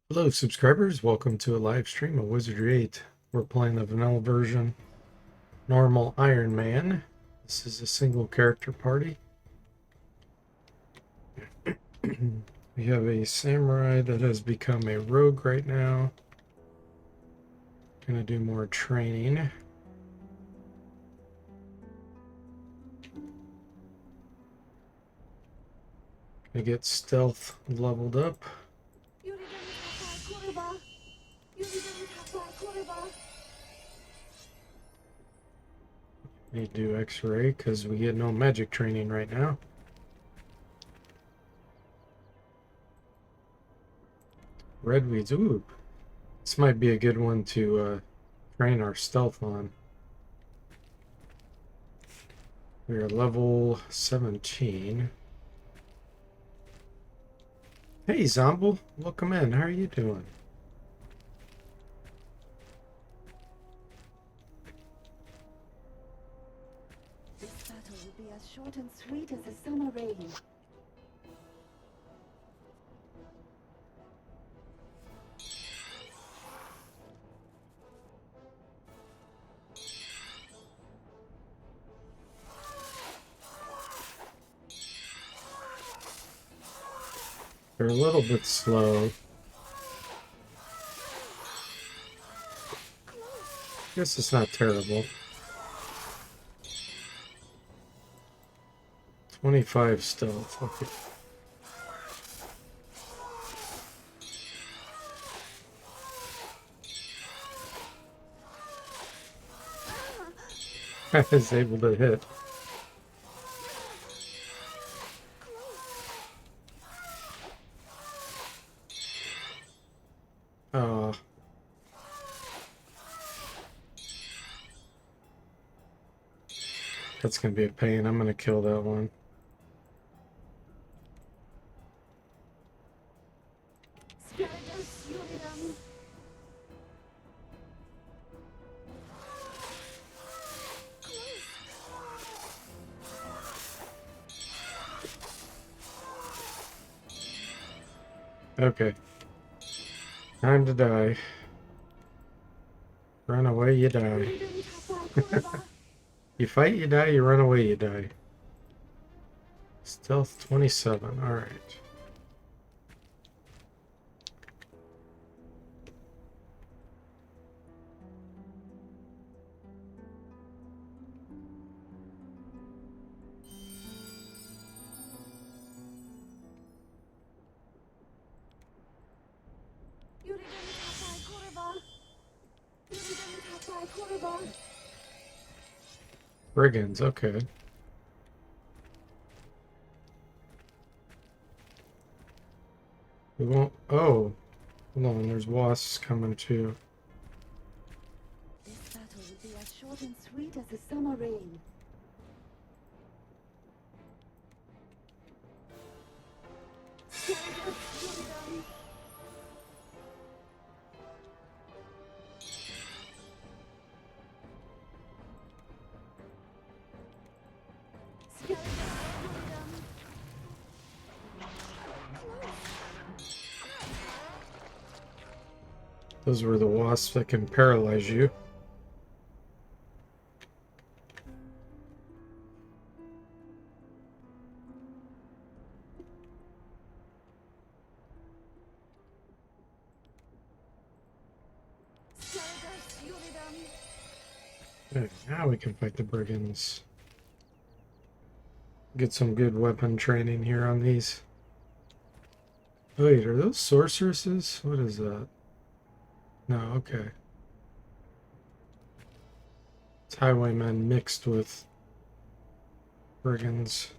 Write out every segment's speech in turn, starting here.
Hello, subscribers. Welcome to a live stream of Wizardry 8. We're playing the vanilla version, normal Iron Man. This is a single character party. We have a samurai that has become a rogue right now. Gonna do more training. Gonna get stealth leveled up. Need to do X-ray because we get no magic training right now. Red weeds. Ooh, this might be a good one to train our stealth on. We are level 17. Hey, Zomble. Welcome in. How are you doing? This battle will be as short and sweet as a summer rain. They're a little bit slow. Guess it's not terrible. 25 stealth. Okay. I was able to hit. Uh, that's gonna be a pain. I'm gonna kill that one. Okay. Time to die. Run away, you die. You fight, you die. You run away, you die. Stealth 27. Alright. Brigands, okay. We won't. Oh, hold on. There's wasps coming too. This battle will be as short and sweet as a summer rain. Those were the wasps that can paralyze you. Okay, now we can fight the brigands. Get some good weapon training here on these. Wait, are those sorceresses? What is that? No, okay. It's highwaymen mixed with brigands.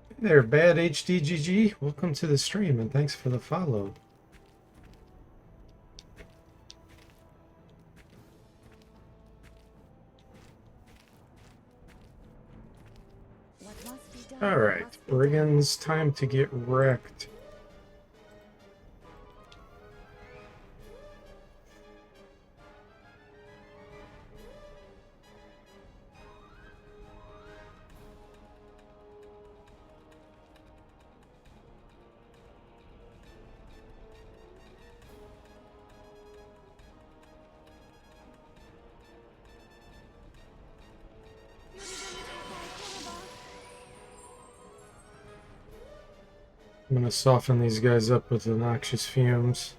Hey there, Bad HDGG. Welcome to the stream and thanks for the follow. Alright, brigands, time to get wrecked. I'm gonna soften these guys up with the noxious fumes.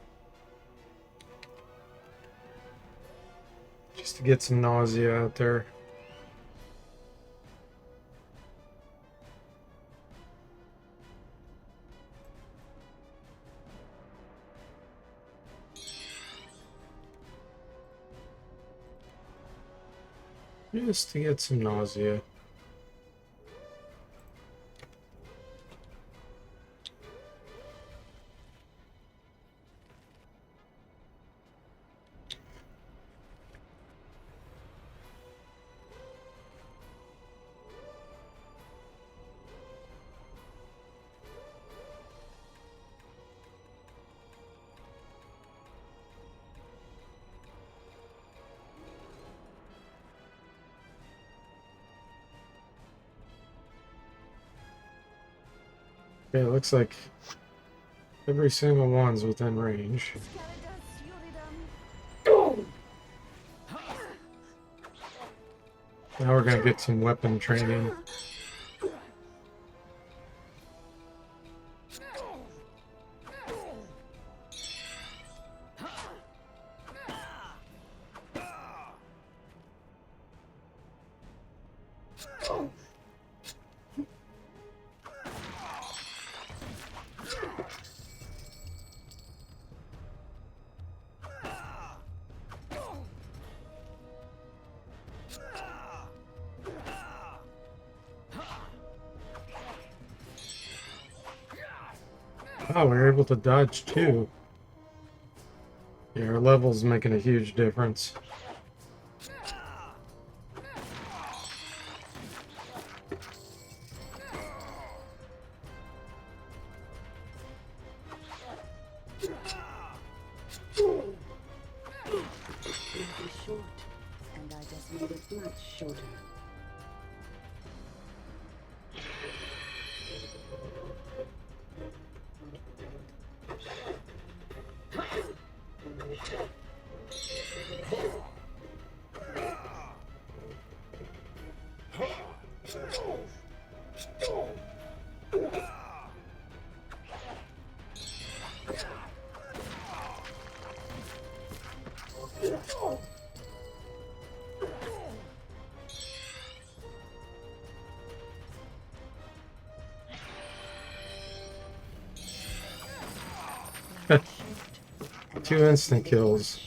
Just to get some nausea out there. Just to get some nausea. Okay, it looks like every single one's within range. Now we're gonna get some weapon training. Oh, we were able to dodge too. Yeah, our level's making a huge difference. Short, and I just made it much shorter. Two instant kills.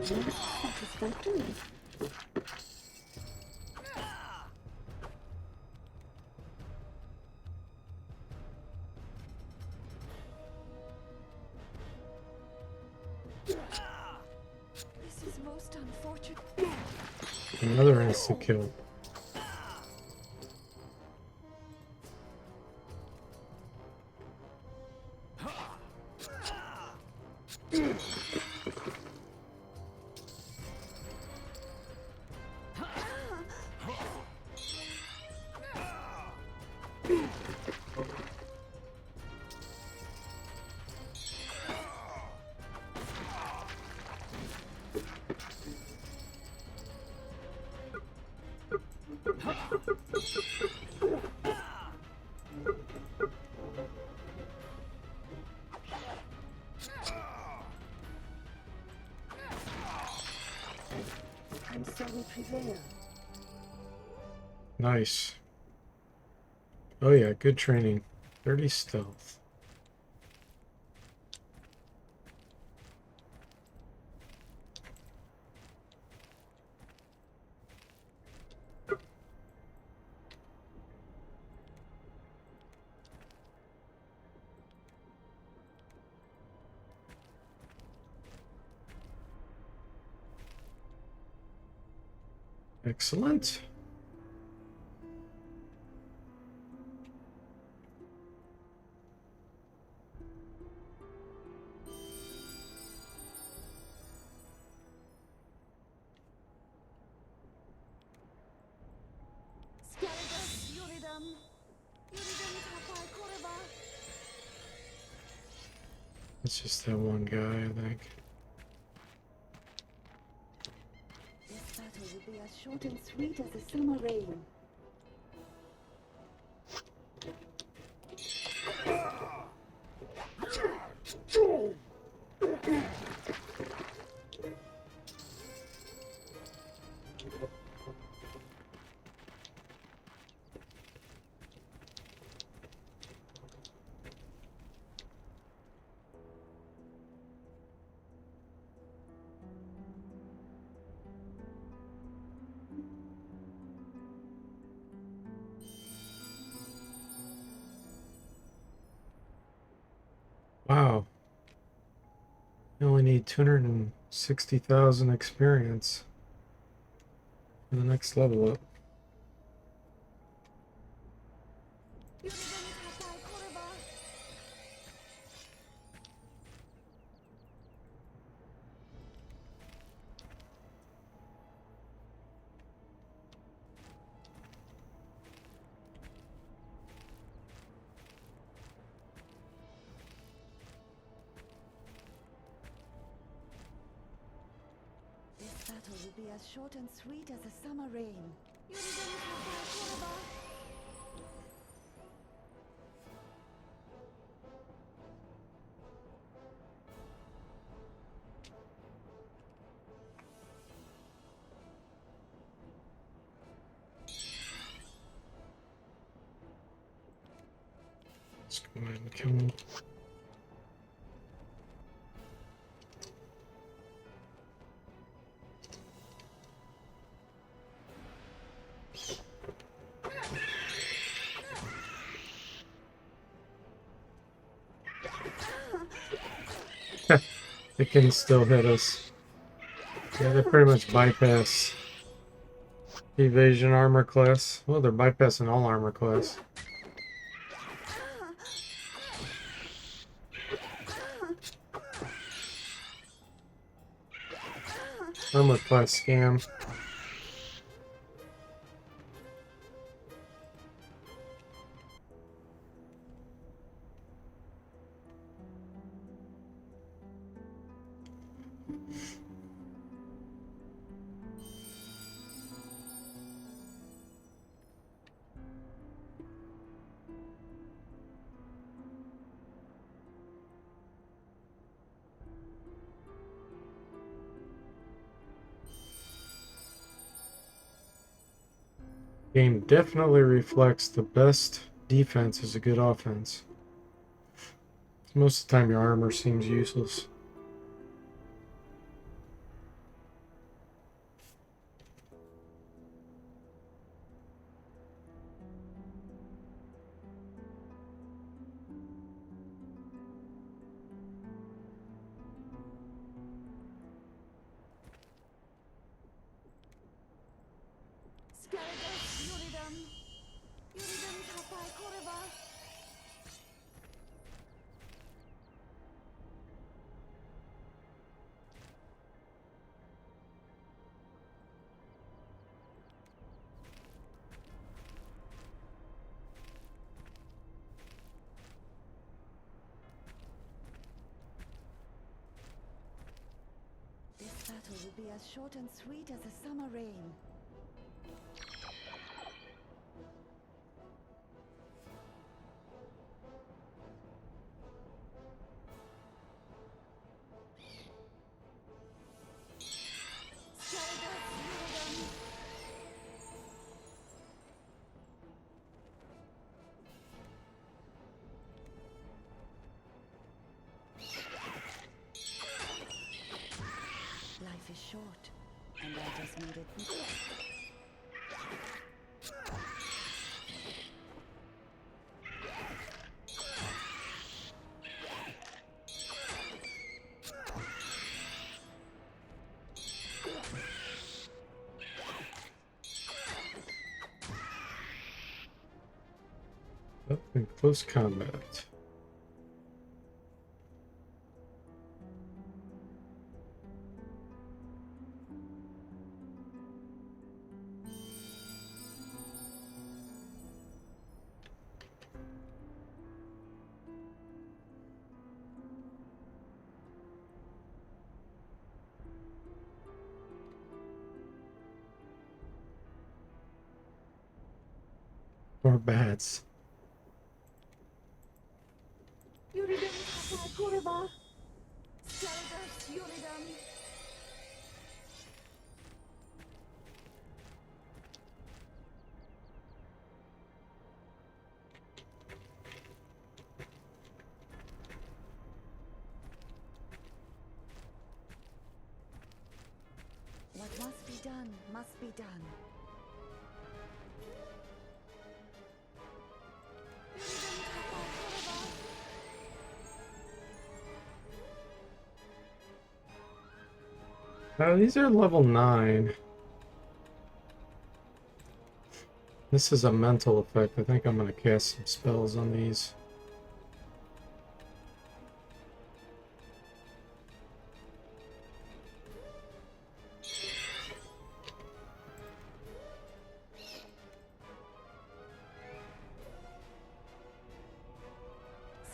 Satisfactory. This is most unfortunate. Another instant kill. And so we prevail. Nice. Oh yeah, good training. 30 stealth. Excellent. It's just that one guy, I think. This battle will be as short and sweet as the summer rain. Wow. You only need 260,000 experience for the next level up. This battle will be as short and sweet as the summer rain. Let's go ahead and kill him. It can still hit us. Yeah, they pretty much bypass evasion armor class. Well, they're bypassing all armor class. Armor class scam. Game definitely reflects the best defense is a good offense. Most of the time your armor seems useless. This battle will be as short and sweet as the summer rain. Life is short, and I just made it. Up in close combat. Or bats. Yuridam Tata Kuraba. Skeletus Yuridam. What must be done must be done. These are level 9. This is a mental effect. I think I'm going to cast some spells on these.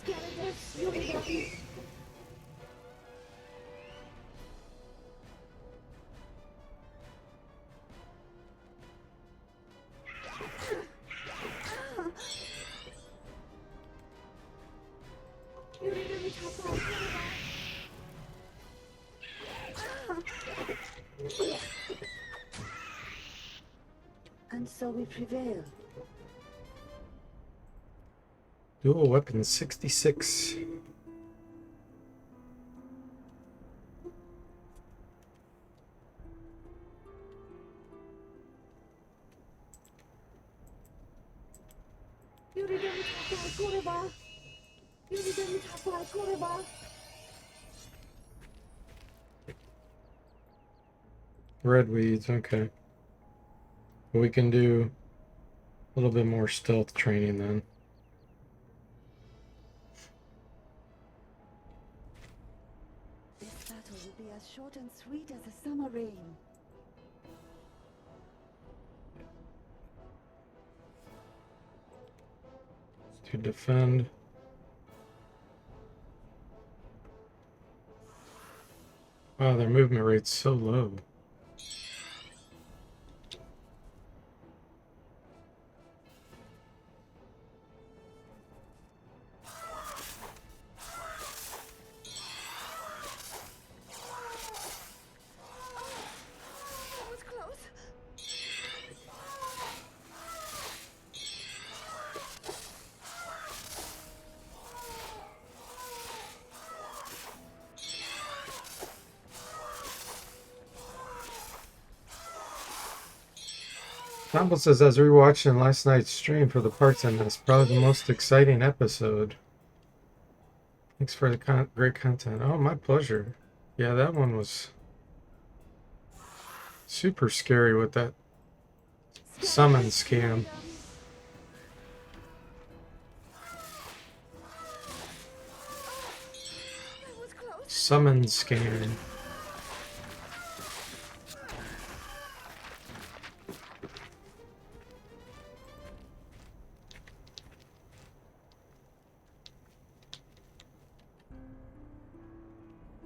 Skeletus Yuridam. Yuridam Tata Kuraba. And so we prevail. Dual weapon 66. Yuridam Tata Kuraba. Yuridam Tata Kuraba. Red weeds, okay. We can do a little bit more stealth training then. This battle will be as short and sweet as a summer rain. To defend. Wow, their movement rate's so low. That was close. Campbell says, I was rewatching last night's stream for the parts in this. Probably the most exciting episode. Thanks for the great content. Oh, my pleasure. Yeah, that one was super scary with that summon scam. That was close. Summon scam.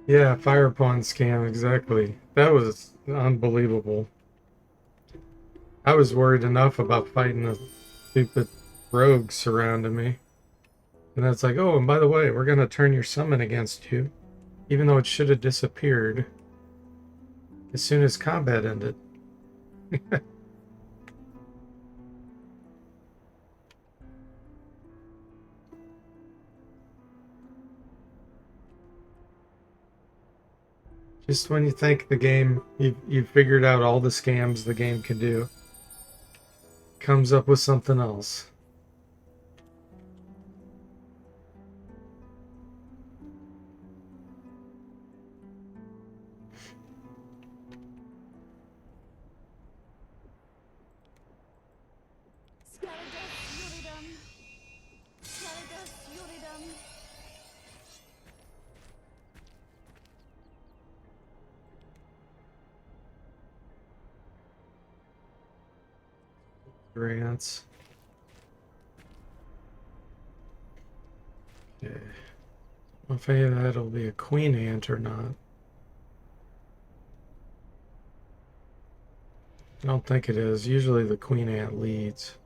Yeah, fire pawn scam, exactly. That was unbelievable. I was worried enough about fighting the stupid rogues surrounding me. And that's like, oh, and by the way, we're going to turn your summon against you. Even though it should have disappeared as soon as combat ended. Just when you think the game, you've figured out all the scams the game can do, comes up with something else. Skeletus Yuridam. Grants. Okay. Well, if any of that'll be a queen ant or not. I don't think it is. Usually the queen ant leads.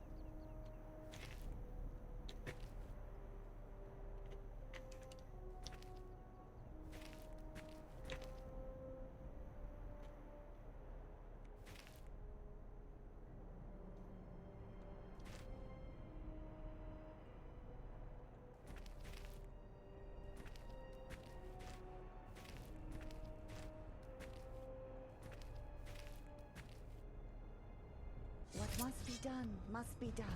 What must be done, must be done.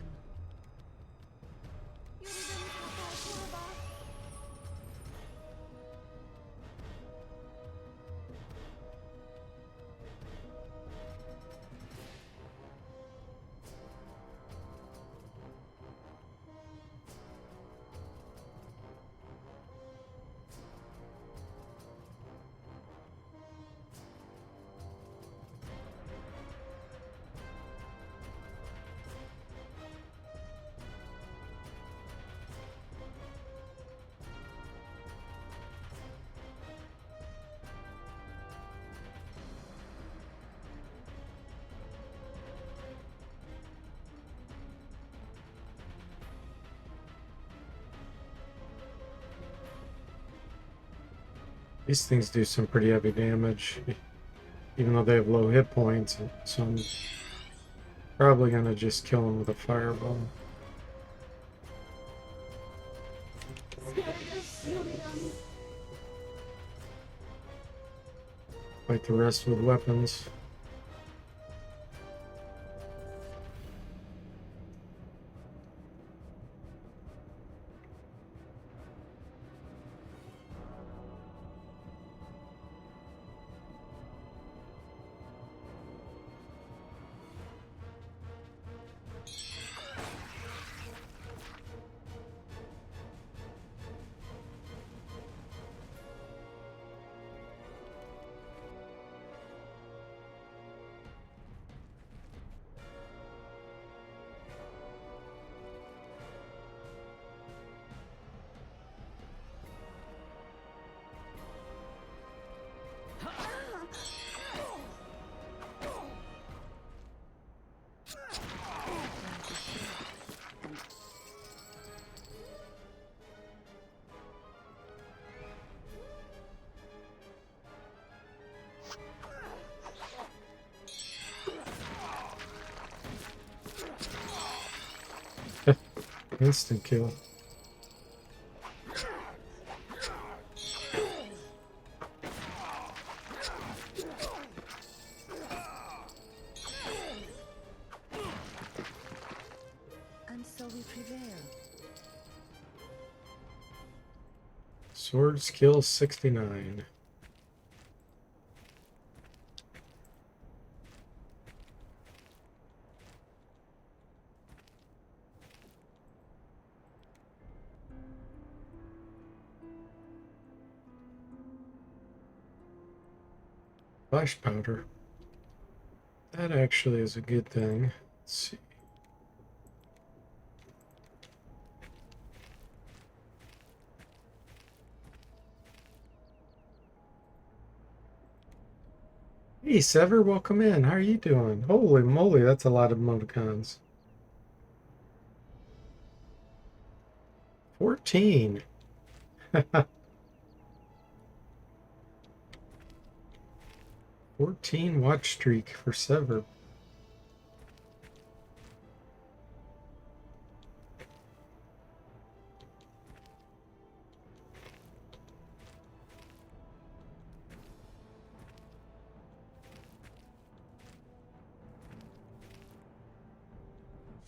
These things do some pretty heavy damage, even though they have low hit points. So I'm probably gonna just kill them with a fireball. Fight the rest with weapons. Instant kill. And so we prevail. Sword skill 69. Flash powder. That actually is a good thing. Let's see. Hey Sever, welcome in. How are you doing? Holy moly, that's a lot of emoticons. 14. 14 watch streak for Sever.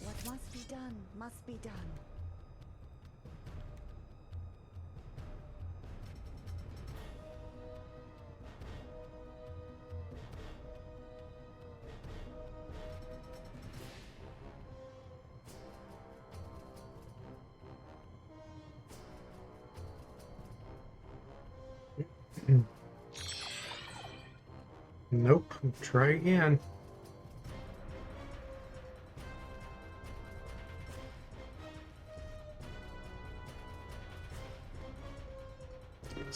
What must be done, must be done. Nope. Try again.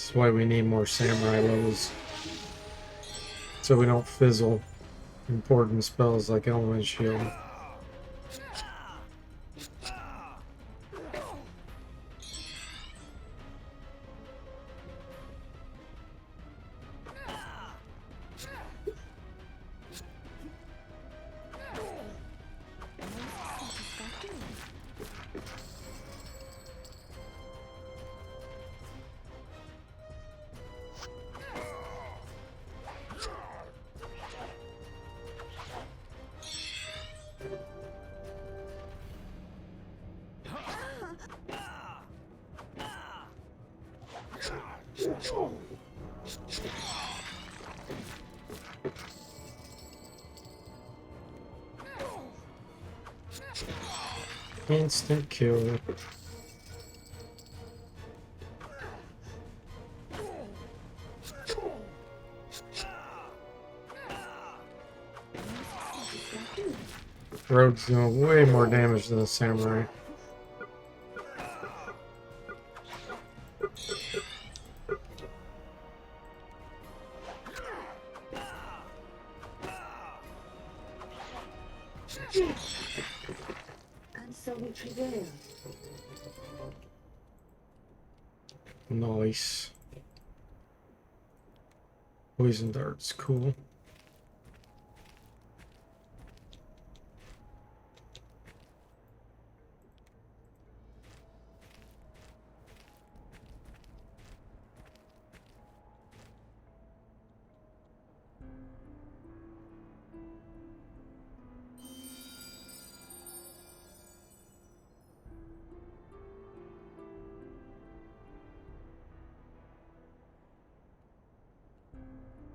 That's why we need more samurai levels. So we don't fizzle important spells like Element Shield. Instant kill. Rogue's doing way more damage than the samurai. And so we prevail. Nice. Poison darts, cool.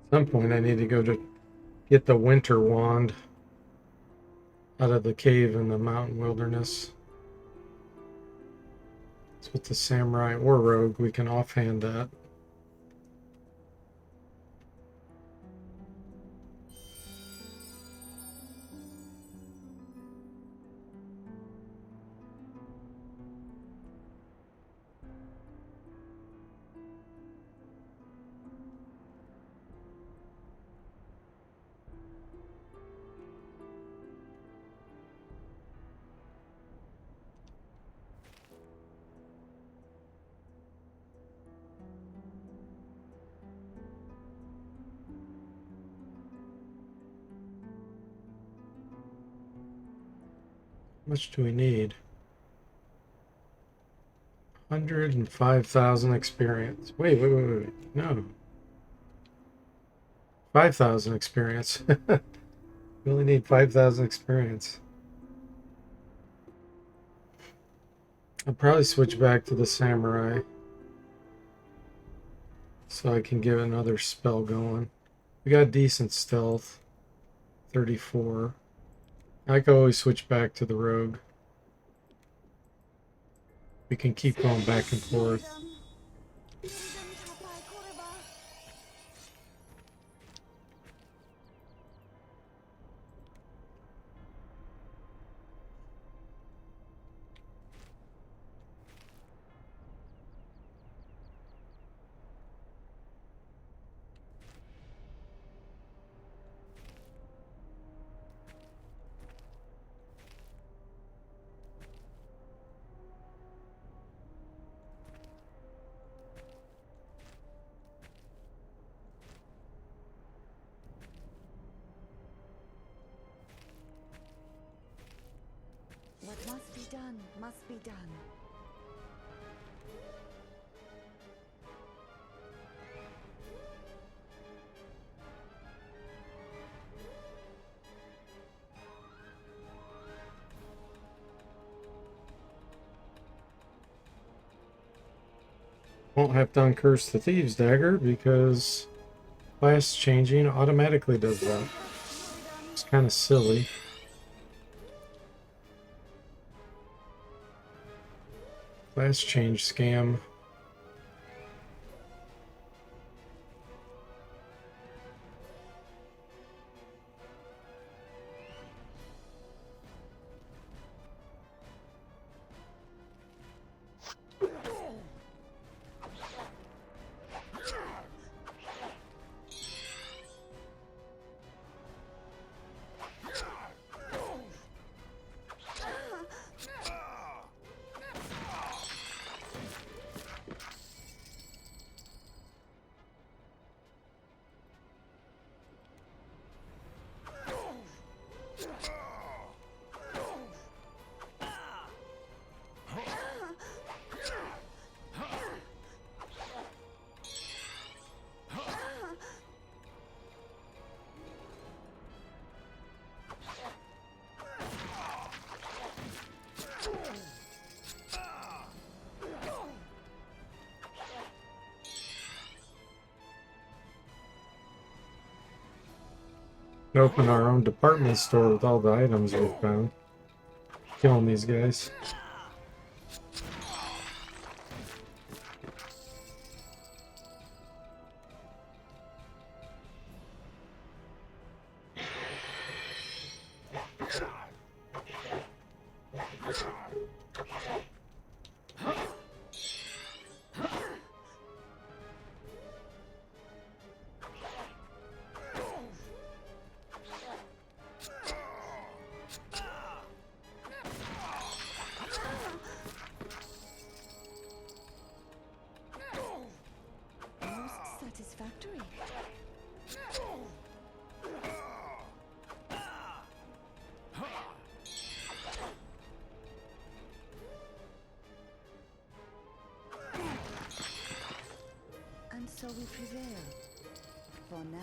At some point I need to go to get the winter wand out of the cave in the mountain wilderness. It's with the samurai or rogue, we can offhand that. How much do we need? 105,000 experience. Wait. No. 5,000 experience. We only need 5,000 experience. I'll probably switch back to the samurai so I can get another spell going. We got decent stealth. 34. I can always switch back to the rogue. We can keep going back and forth. What must be done, must be done. Won't have to uncurse the Thieves' Dagger because class changing automatically does that. It's kind of silly. Class change scam. Open our own department store with all the items we've found. Killing these guys. Most satisfactory. And so we prevail. For now.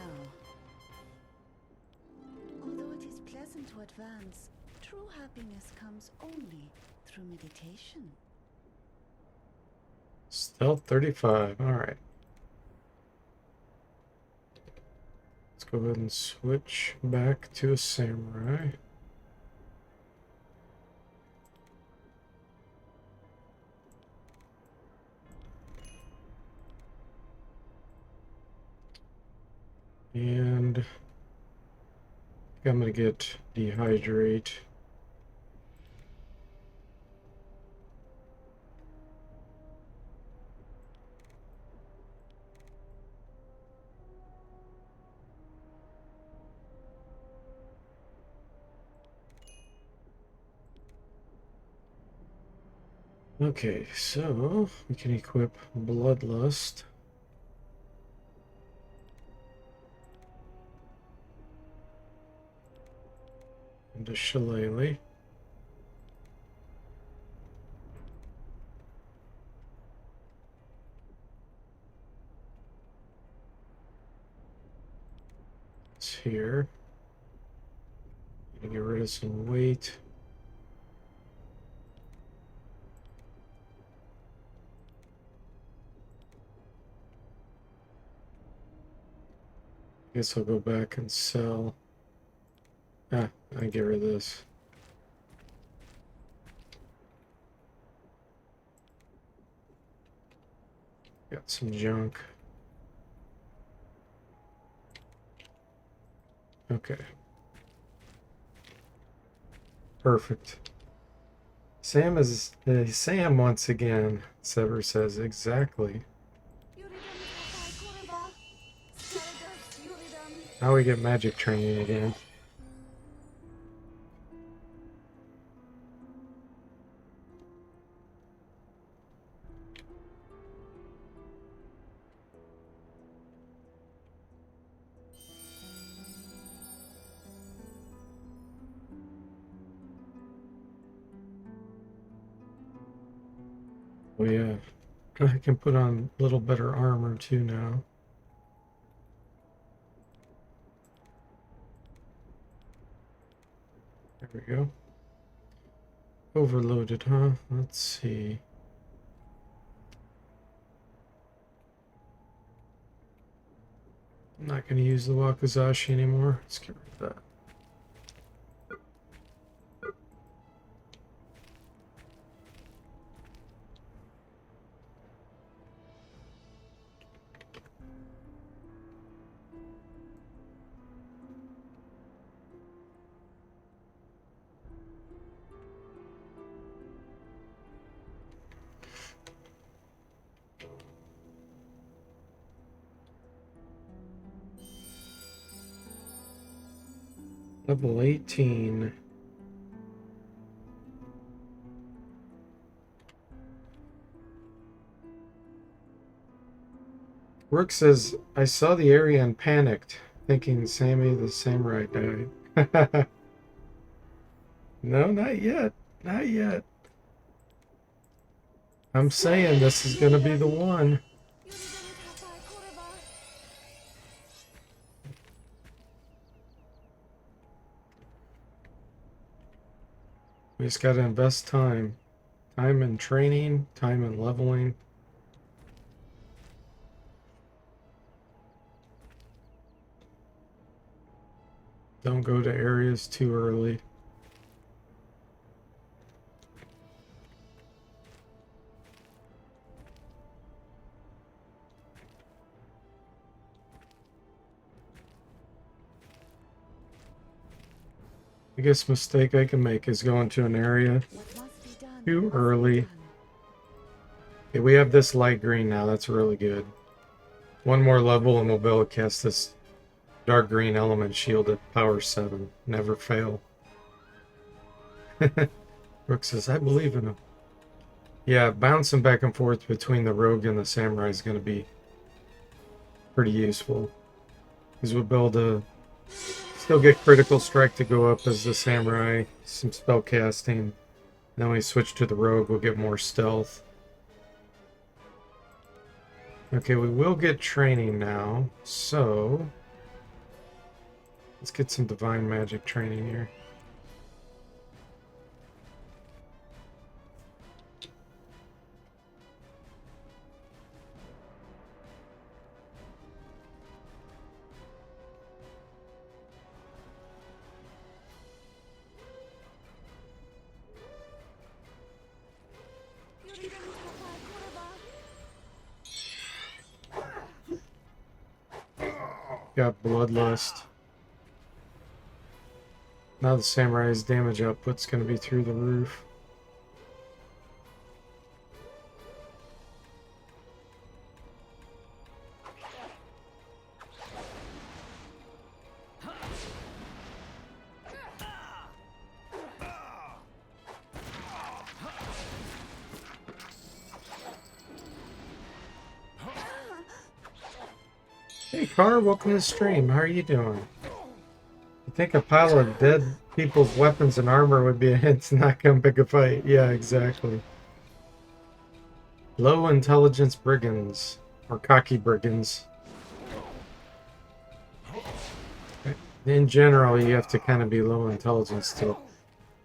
Although it is pleasant to advance, true happiness comes only through meditation. Stealth 35. Alright. Let's go ahead and switch back to a samurai. And I'm gonna get dehydrate. Okay, so we can equip Bloodlust. And a Shillelagh. It's here. Gonna get rid of some weight. Guess I'll go back and sell. I get rid of this. Got some junk. Okay. Perfect. Sam is Sam once again, Sever says. Exactly. Now we get magic training again. Oh yeah, I can put on a little better armor too now. There we go. Overloaded, huh? Let's see. I'm not going to use the Wakizashi anymore. Let's get rid of that. Level 18. Rook says, I saw the area and panicked, thinking Sammy the Samurai died. No, not yet. Not yet. I'm saying this is gonna be the one. We just gotta invest time. Time in training, time in leveling. Don't go to areas too early. Biggest mistake I can make is going to an area too early. Okay, we have this light green now. That's really good. One more level and we'll be able to cast this dark green element shield at power 7. Never fail. Brooke says, I believe in him. Yeah, bouncing back and forth between the rogue and the samurai is going to be pretty useful. Because we'll be able to still get critical strike to go up as the samurai, some spell casting. Then when we switch to the rogue, we'll get more stealth. Okay, we will get training now, so let's get some divine magic training here. Got bloodlust. Now the samurai's damage output's going to be through the roof. Hey Car, welcome to the stream. How are you doing? You think a pile of dead people's weapons and armor would be a hint to not come pick a fight? Yeah, exactly. Low intelligence brigands. Or cocky brigands. In general, you have to kind of be low intelligence to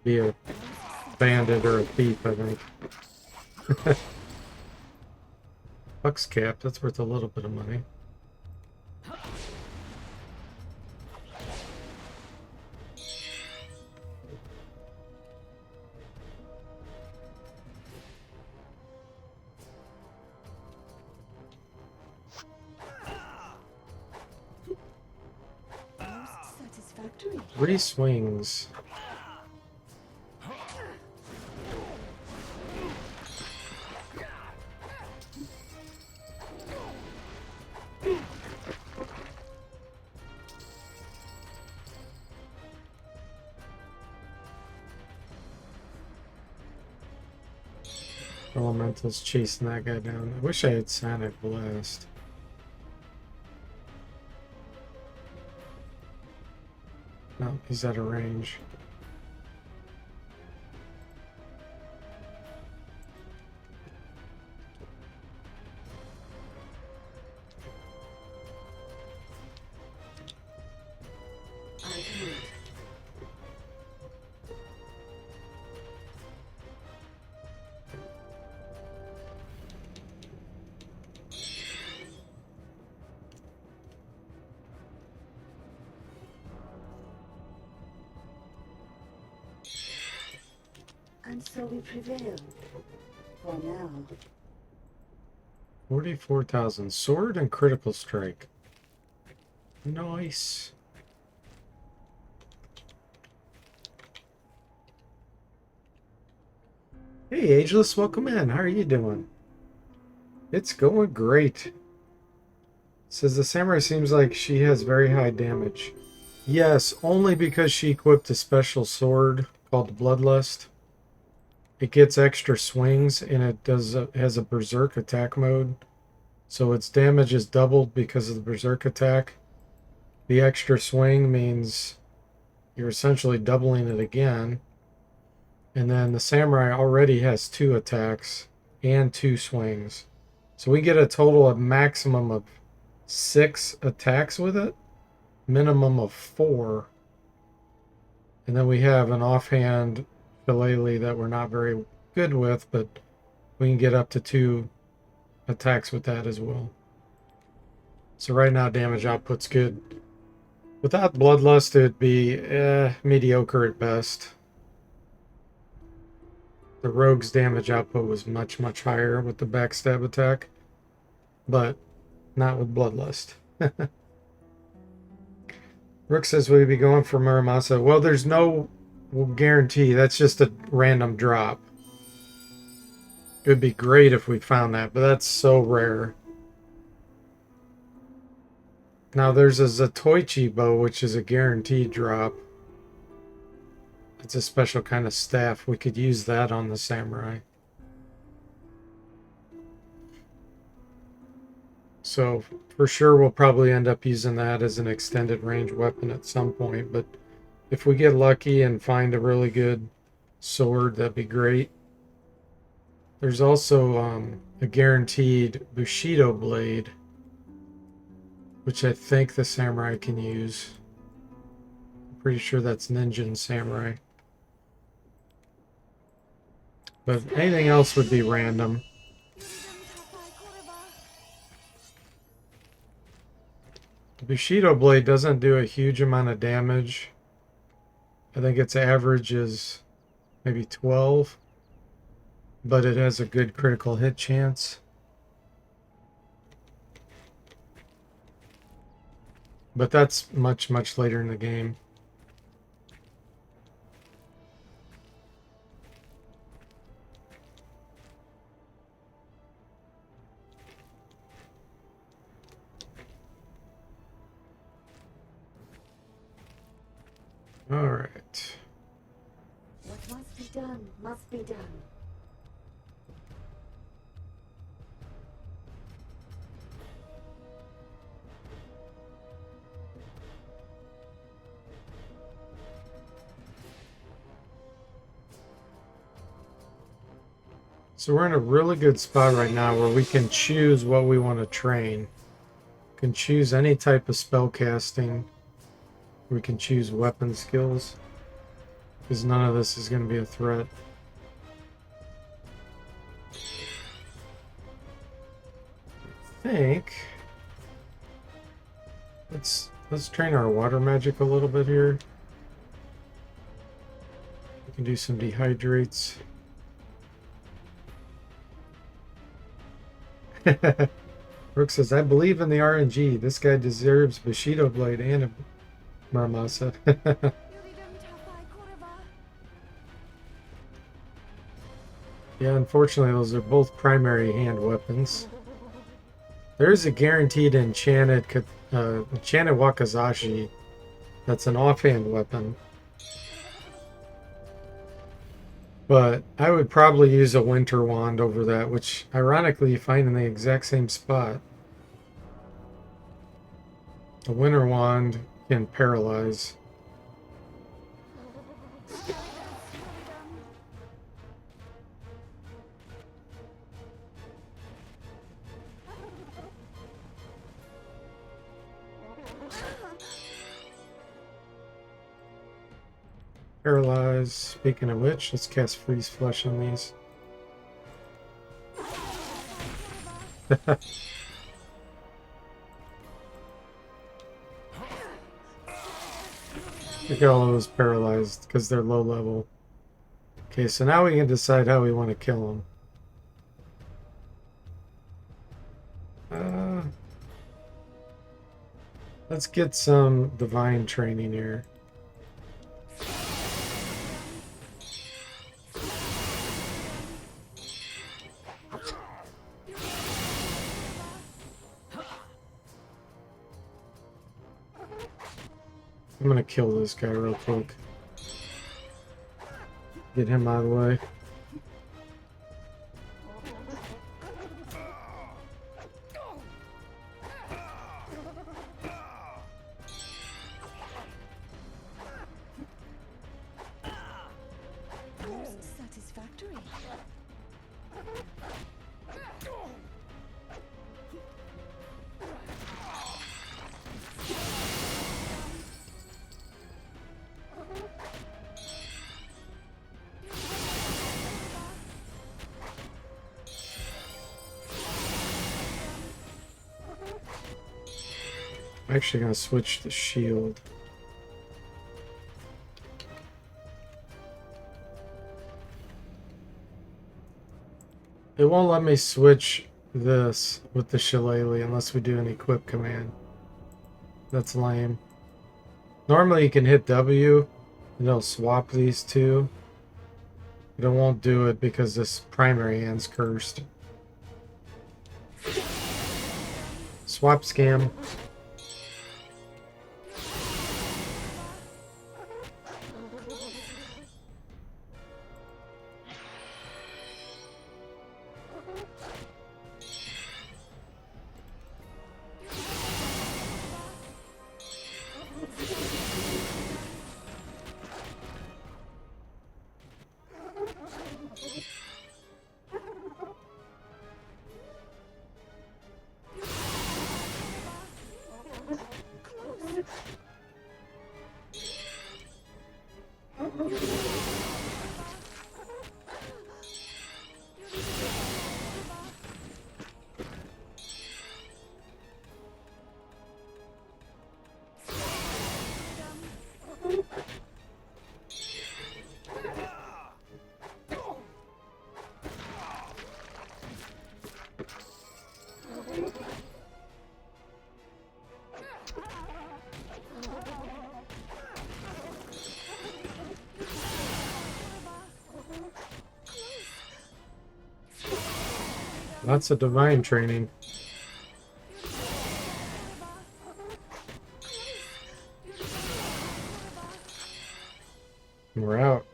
be a bandit or a thief, I think. Buck's cap, that's worth a little bit of money. Three swings. Elemental's chasing that guy down. I wish I had Sonic Blast. No, he's out of range. And so we prevail. For now. 44,000. Sword and critical strike. Nice. Hey, Ageless, welcome in. How are you doing? It's going great. Says the samurai seems like she has very high damage. Yes, only because she equipped a special sword called Bloodlust. It gets extra swings and it has a berserk attack mode. So its damage is doubled because of the berserk attack. The extra swing means you're essentially doubling it again. And then the samurai already has 2 attacks and 2 swings. So we get a total of maximum of 6 attacks with it, minimum of 4. And then we have an offhand shillelagh that we're not very good with, but we can get up to 2 attacks with that as well. So right now damage output's good. Without Bloodlust, it would be mediocre at best. The rogue's damage output was much, much higher with the backstab attack, but not with Bloodlust. Rook says, will you be going for Muramasa? Well, there's no guarantee. That's just a random drop. It would be great if we found that, but that's so rare. Now, there's a Zatoichi bow, which is a guaranteed drop. It's a special kind of staff. We could use that on the samurai. So for sure we'll probably end up using that as an extended range weapon at some point, but if we get lucky and find a really good sword, that'd be great. There's also a guaranteed Bushido blade, which I think the samurai can use. I'm pretty sure that's Ninja Samurai. But anything else would be random. The Bushido blade doesn't do a huge amount of damage. I think its average is maybe 12, but it has a good critical hit chance. But that's much, much later in the game. All right. What must be done, must be done. So we're in a really good spot right now where we can choose what we want to train. We can choose any type of spell casting. We can choose weapon skills, because none of this is going to be a threat. I think let's train our water magic a little bit here. We can do some dehydrates. Rook says, I believe in the RNG. This guy deserves Bushido Blade and a Muramasa. Yeah, unfortunately, those are both primary hand weapons. There's a guaranteed enchanted Wakizashi. That's an offhand weapon. But I would probably use a Winter Wand over that, which ironically you find in the exact same spot. A Winter Wand can paralyze. Paralyze. Speaking of which, let's cast Freeze Flush on these. Look at all those paralyzed because they're low level. Okay, so now we can decide how we want to kill them. Let's get some divine training here. I'm gonna kill this guy real quick. Get him out of the way. Actually gonna switch the shield. It won't let me switch this with the shillelagh unless we do an equip command. That's lame. Normally you can hit W and it'll swap these two. But it won't do it because this primary hand's cursed. Swap scam. Lots of divine training. We're out.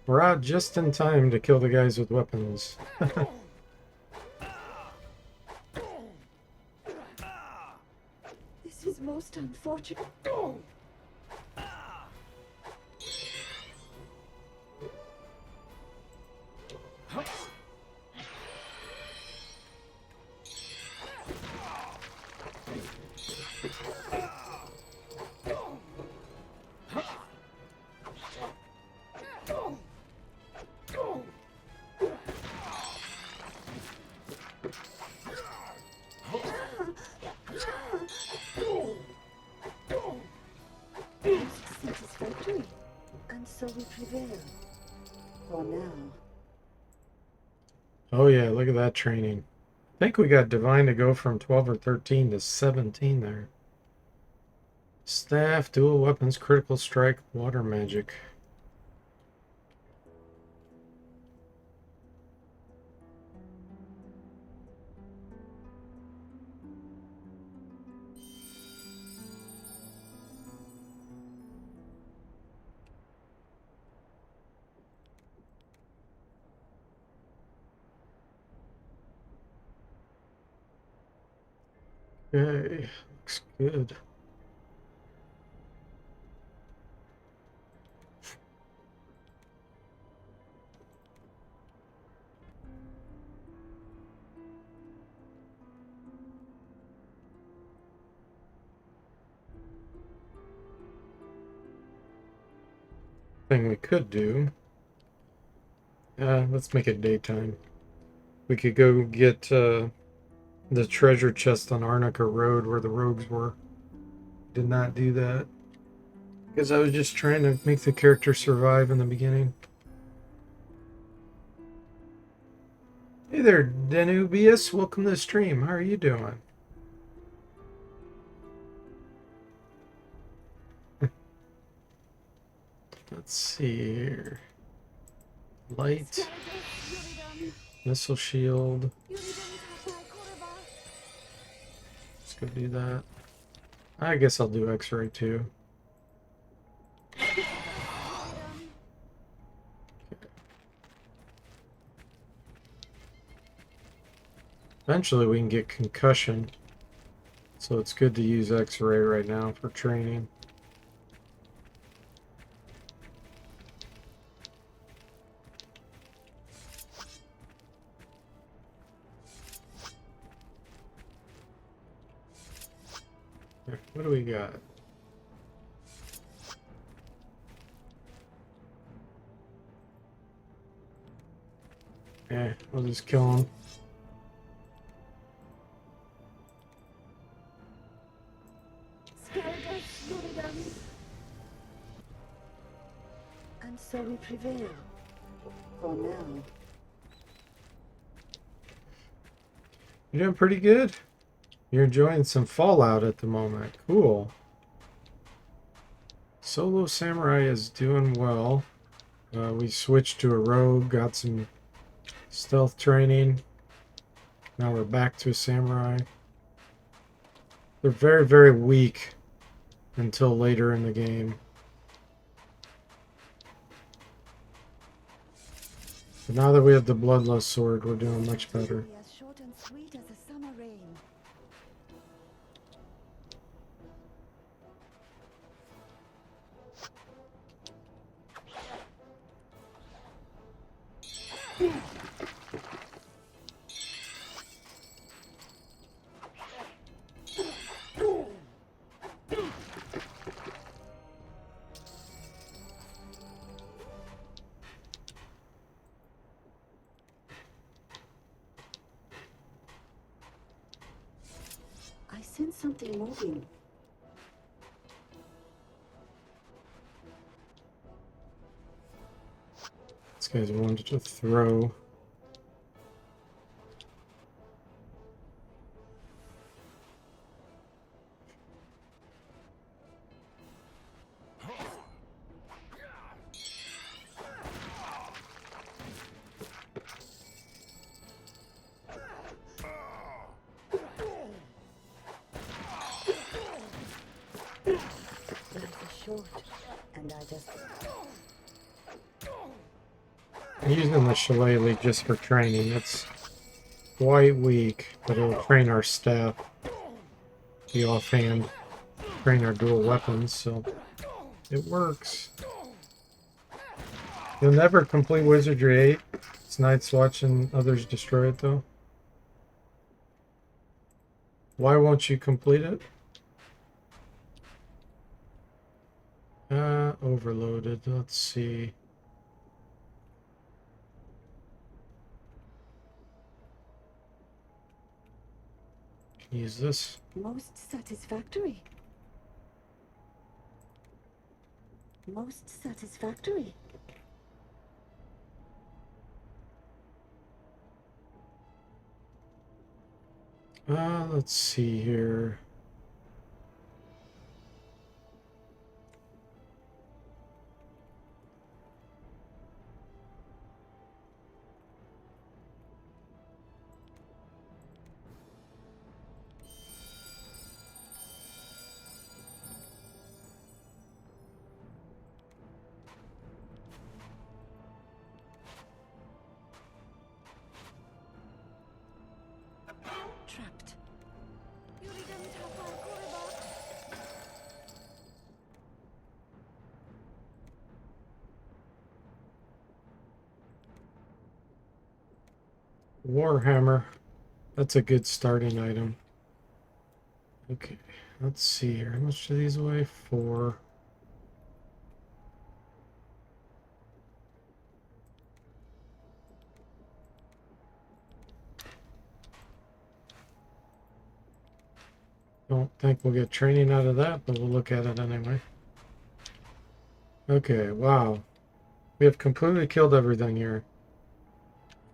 We're out just in time to kill the guys with weapons. This is most unfortunate. Satisfactory. And so we prevail. For now. Oh yeah, look at that training. I think we got divine to go from 12 or 13 to 17 there. Staff, dual weapons, critical strike, water magic. Okay, looks good. Thing we could do. Let's make it daytime. We could go get the treasure chest on Arnica Road where the rogues were. Did not do that. Because I was just trying to make the character survive in the beginning. Hey there, Danubius. Welcome to the stream. How are you doing? Let's see here. Light. Missile shield. Let's go do that. I guess I'll do X-ray too. Eventually we can get concussion. So it's good to use X-ray right now for training. What do we got? We'll just kill him. And so we prevail. For now. You're doing pretty good. You're enjoying some Fallout at the moment. Cool. Solo Samurai is doing well. We switched to a rogue, got some stealth training. Now we're back to a samurai. They're very, very weak until later in the game. But now that we have the Bloodlust sword, we're doing much better. As short and sweet as a summer rain. I sense something moving. This guy's wanted to throw. Short, and I just... I'm using the shillelagh just for training. It's quite weak, but it'll train our staff. The offhand, train our dual weapons, so it works. You'll never complete Wizardry 8. It's nice watching others destroy it, though. Why won't you complete it? Overloaded. Let's see. Can use this. Most satisfactory. Most satisfactory. Let's see here. Trapped. Warhammer. That's a good starting item. Okay, let's see here. How much do these weigh? 4. Don't think we'll get training out of that, but we'll look at it anyway. Okay, wow. We have completely killed everything here.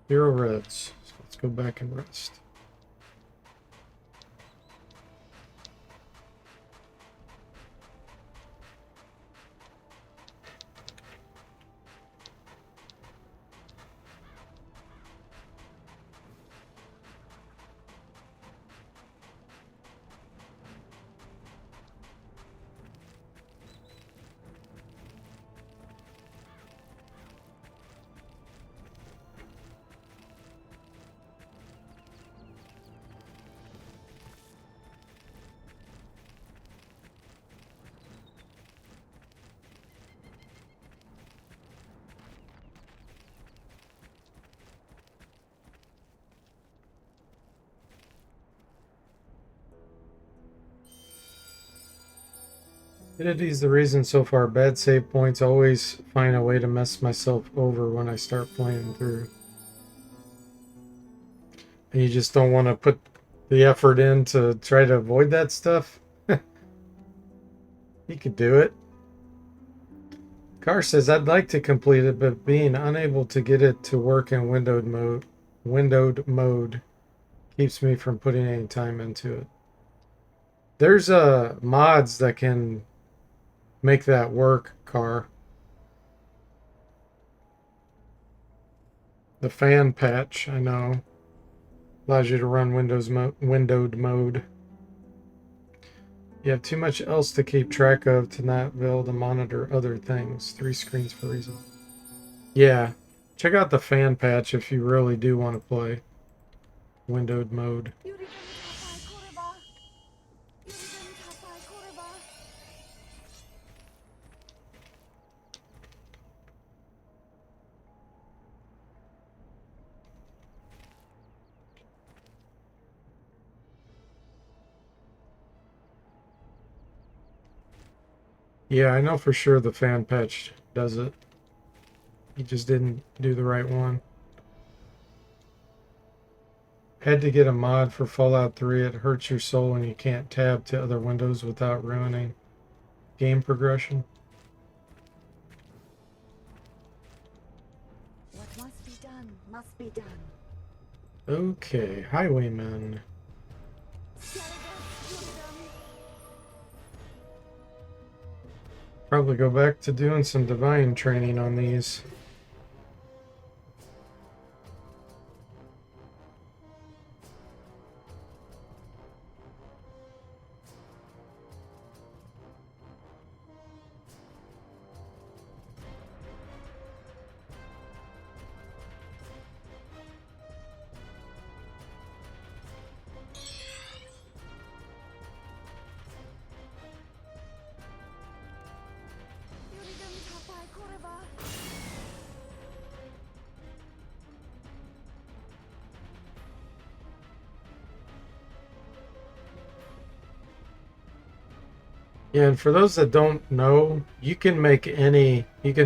0 reds. So let's go back and rest. Entity's the reason so far. Bad save points. Always find a way to mess myself over when I start playing through. And you just don't want to put the effort in to try to avoid that stuff. You could do it. Car says I'd like to complete it, but being unable to get it to work in windowed mode keeps me from putting any time into it. There's mods that can make that work, Car. The fan patch, I know, allows you to run windowed mode. You have too much else to keep track of to not be able to monitor other things. 3 screens for a reason. Yeah, check out the fan patch if you really do want to play windowed mode. Yeah, I know for sure the fan patch does it. You just didn't do the right one. Had to get a mod for Fallout 3. It hurts your soul when you can't tab to other windows without ruining game progression. What must be done must be done. Okay, Highwayman. Probably go back to doing some divine training on these. Yeah, and for those that don't know, you can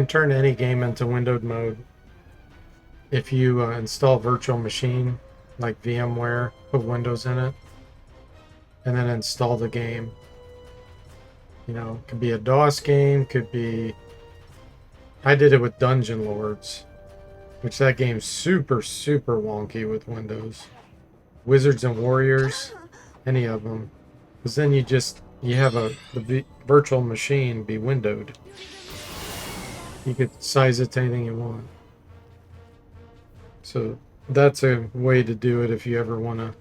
turn any game into windowed mode if you install virtual machine like VMware, put Windows in it, and then install the game. You know, it could be a DOS game, could be. I did it with Dungeon Lords, which that game's super, super wonky with Windows. Wizards and Warriors, any of them. Because then you have the virtual machine be windowed. You could size it to anything you want. So that's a way to do it if you ever want to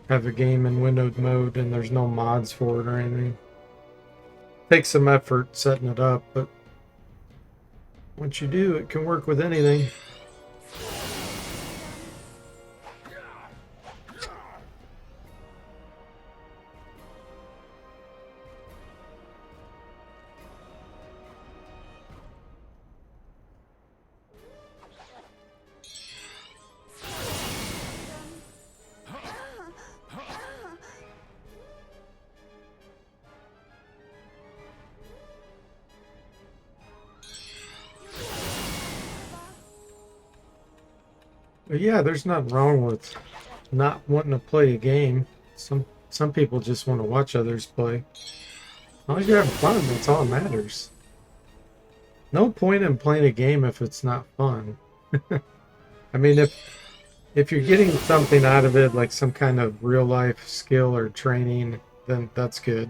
have a game in windowed mode and there's no mods for it or anything. Takes some effort setting it up, but once you do, it can work with anything. But yeah, there's nothing wrong with not wanting to play a game. Some people just want to watch others play. As long as you're having fun, that's all that matters. No point in playing a game if it's not fun. I mean, if you're getting something out of it, like some kind of real life skill or training, then that's good.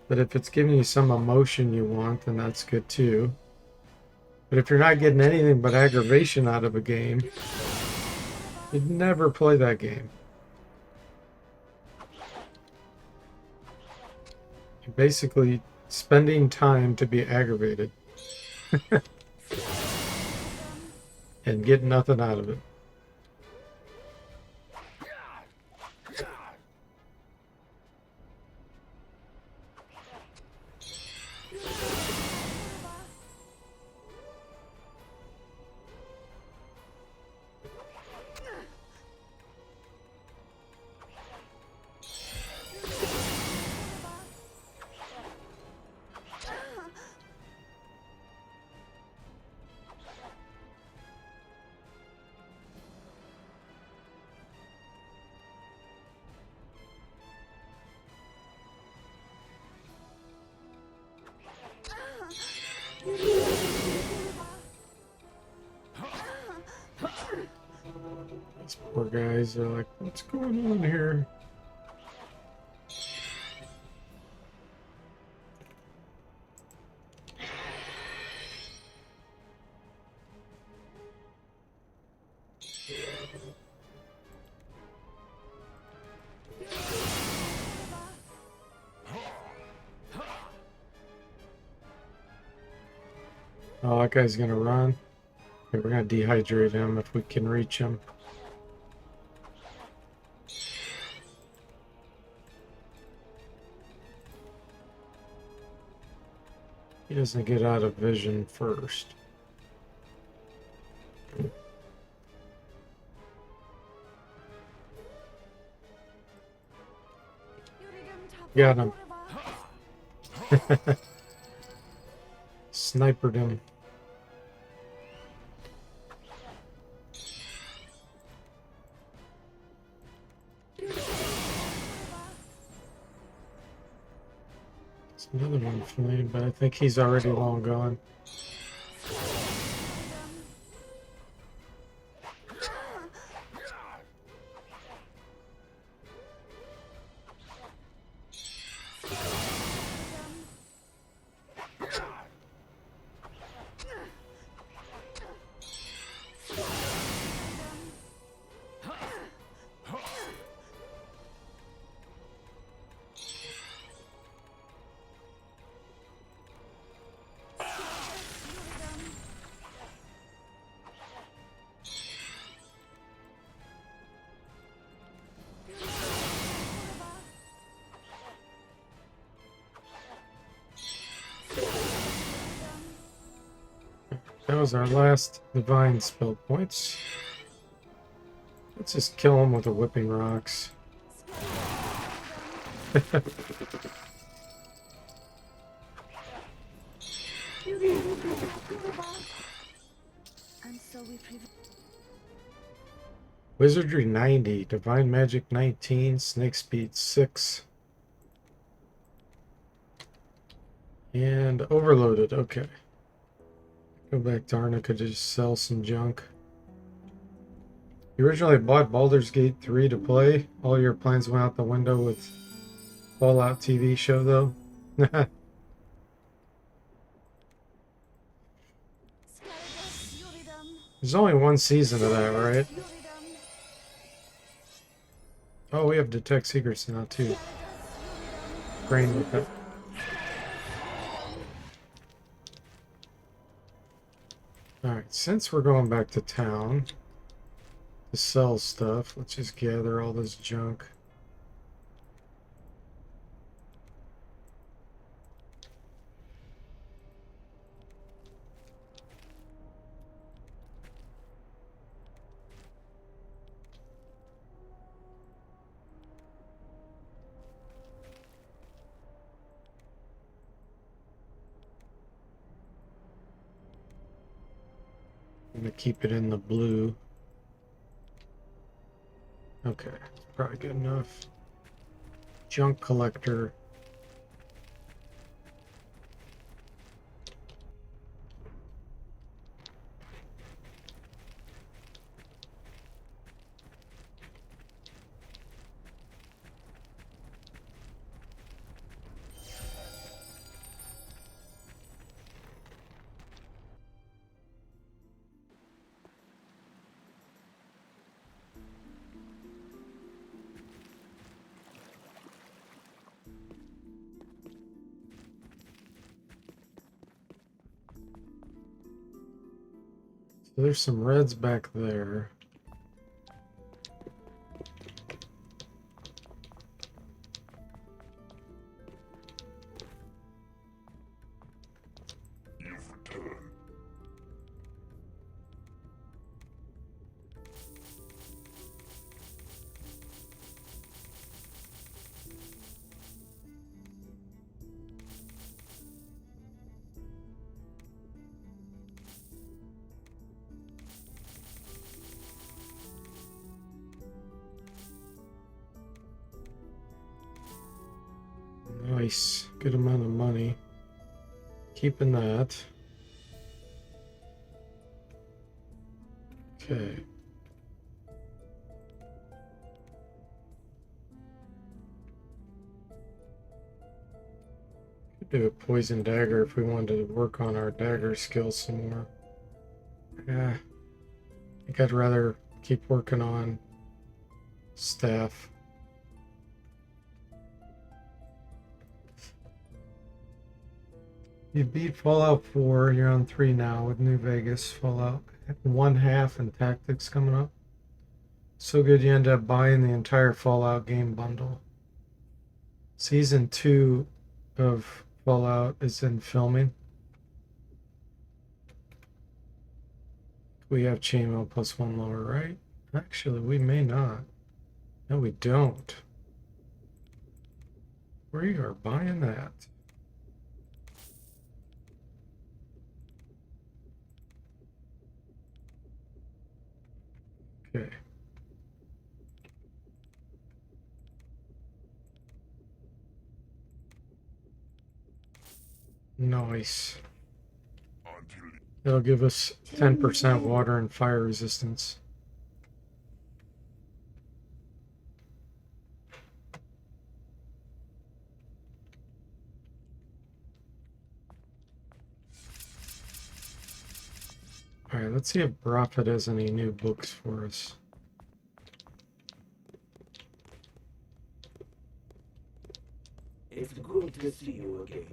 But if it's giving you some emotion you want, then that's good too. But if you're not getting anything but aggravation out of a game, you'd never play that game. You're basically spending time to be aggravated and get nothing out of it. These poor guys are like, what's going on here? Oh, that guy's gonna run. Okay, we're gonna dehydrate him if we can reach him. He doesn't get out of vision first. Got him. Snipered him. There's another one fleeing, but I think he's already long gone. That was our last divine spell points. Let's just kill him with the whipping rocks. And so we Wizardry 90, Divine Magic 19, Snake Speed 6. And overloaded, okay. Go back to Arnica to just sell some junk. You originally bought Baldur's Gate 3 to play. All your plans went out the window with Fallout TV show, though. There's only one season of that, right? Oh, we have Detect Secrets now, too. Brain with that. Alright, since we're going back to town to sell stuff, let's just gather all this junk. I'm gonna keep it in the blue. Okay, probably good enough. Junk collector. So there's some reds back there. Nice. Good amount of money. Keeping that. Okay. Could do a poison dagger if we wanted to work on our dagger skills some more. Yeah. I think I'd rather keep working on staff. You beat Fallout 4, you're on 3 now with New Vegas. Fallout 1/2 and Tactics coming up. So good you end up buying the entire Fallout game bundle. Season 2 of Fallout is in filming. We have chainmail +1 lower, right? Actually, we may not. No, we don't. We are buying that. Okay. Nice. It'll give us 10% water and fire resistance. Alright, let's see if Prophet has any new books for us. It's good to see you again.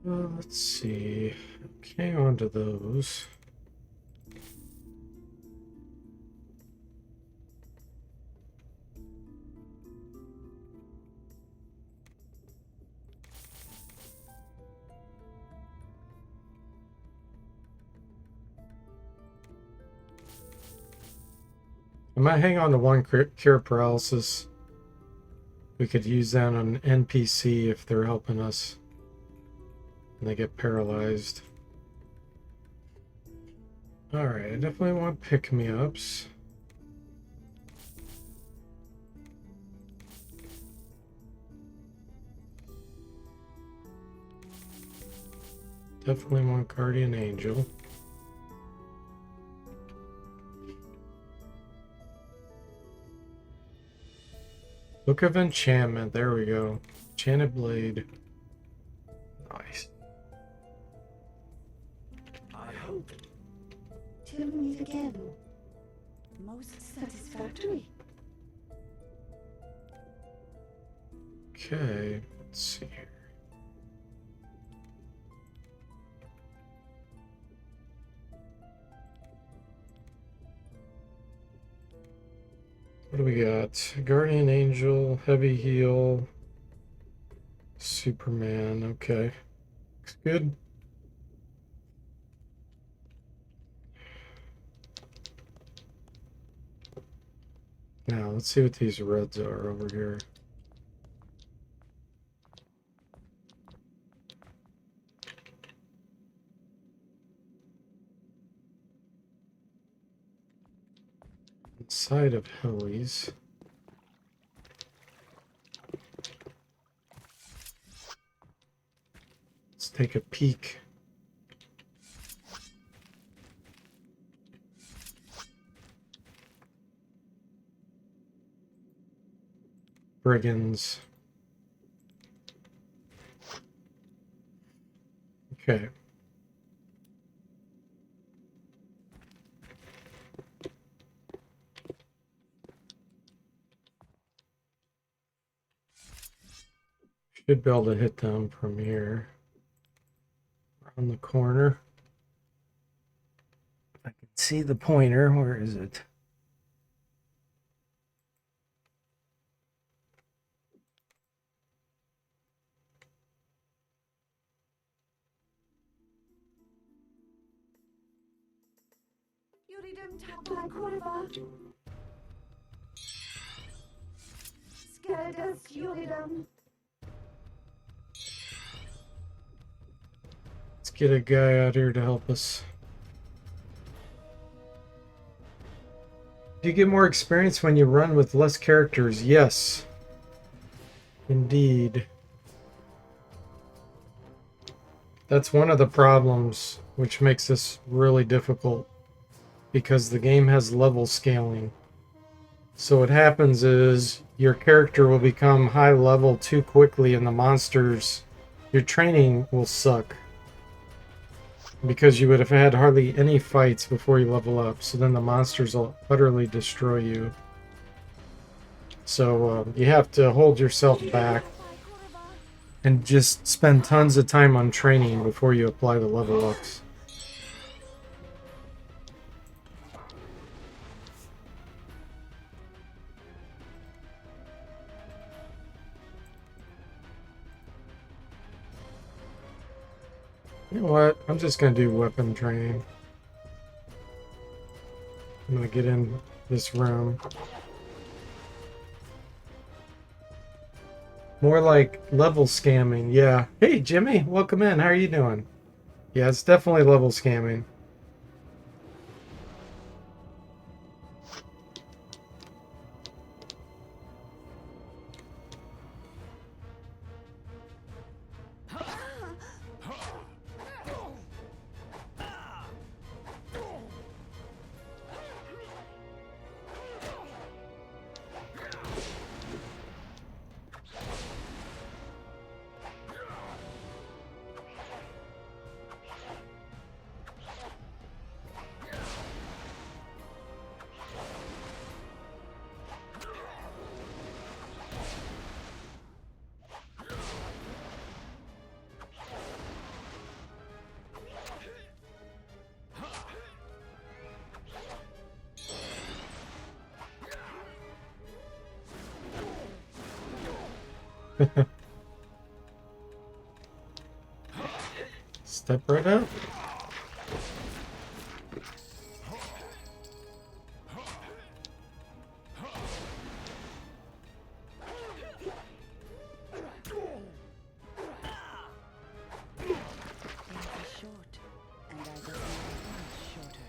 Let's see. Okay, on to those. I might hang on to one cure paralysis. We could use that on an NPC if they're helping us and they get paralyzed. Alright, I definitely want pick-me-ups. Definitely want Guardian Angel. Book of Enchantment, there we go. Enchanted Blade. Nice. I hope. Till we meet again. Most satisfactory. Okay, let's see here. What do we got? Guardian Angel, Heavy Heal, Superman. Okay, looks good. Now let's see what these reds are over here. Inside of Hellies. Let's take a peek. Brigands. Okay. Should be able to hit them from here. Around the corner. I can see the pointer. Where is it? Yuridum tapla kurva. Skeldas Yuridum. Let's get a guy out here to help us. Do you get more experience when you run with less characters? Yes. Indeed. That's one of the problems which makes this really difficult, because the game has level scaling. So what happens is your character will become high level too quickly, and the monsters, your training will suck, because you would have had hardly any fights before you level up. So then the monsters will utterly destroy you. So you have to hold yourself back and just spend tons of time on training before you apply the level ups. You know what? I'm just going to do weapon training. I'm going to get in this room. More like level scamming, yeah. Hey, Jimmy, welcome in. How are you doing? Yeah, it's definitely level scamming. Step right up. Life is short, and I desire much shorter.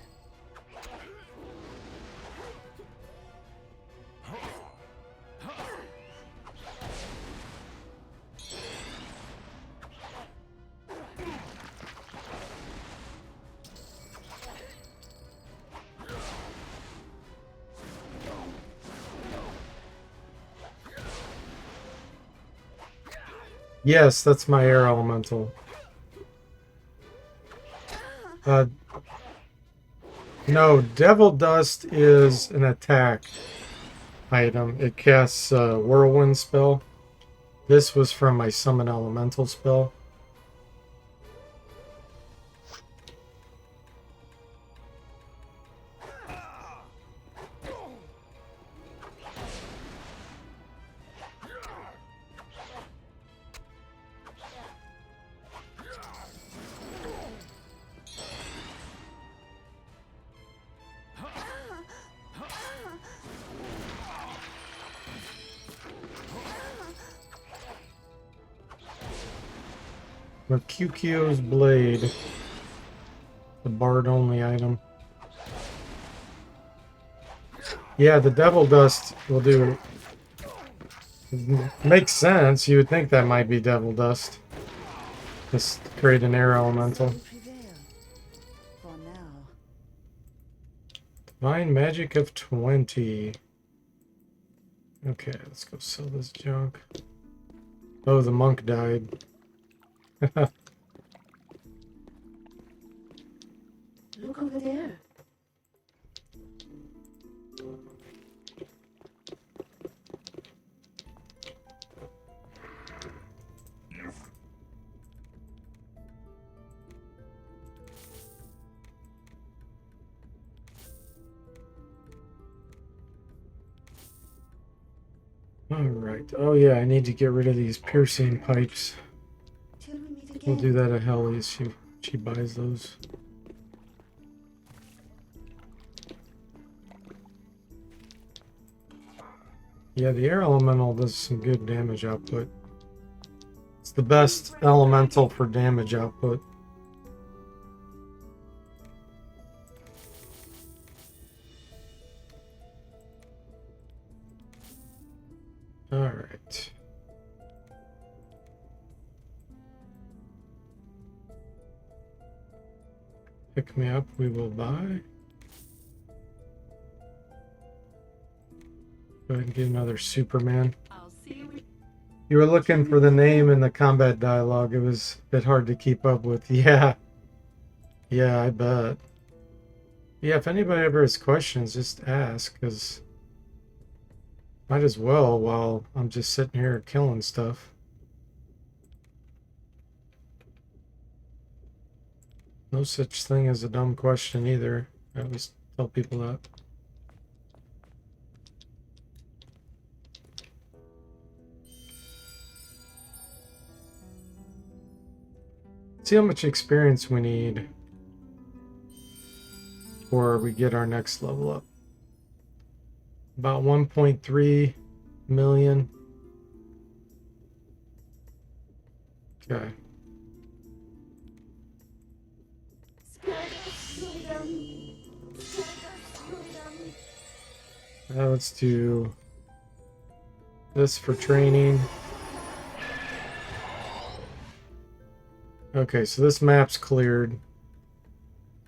Yes, that's my air elemental. No, Devil Dust is an attack item. It casts a whirlwind spell. This was from my summon elemental spell. Mercutio's Blade. The bard only item. Yeah, the Devil Dust will do. Makes sense. You would think that might be Devil Dust. Just create an air elemental. Prevail. For now. Divine Magic of 20. Okay, let's go sell this junk. Oh, the monk died. Look over there. Alright. Oh yeah, I need to get rid of these piercing pipes. Till we meet again. We'll do that at Helly's. She buys those. Yeah, the air elemental does some good damage output. It's the best elemental for damage output. Pick me up, we will buy. Go ahead and get another Superman. I'll see you. You were looking for the name in the combat dialogue. It was a bit hard to keep up with. Yeah. Yeah, I bet. Yeah, if anybody ever has questions, just ask, because might as well while I'm just sitting here killing stuff. No such thing as a dumb question either. I always tell people that. See how much experience we need before we get our next level up. About 1.3 million. Okay. Now let's do this for training. Okay, so this map's cleared.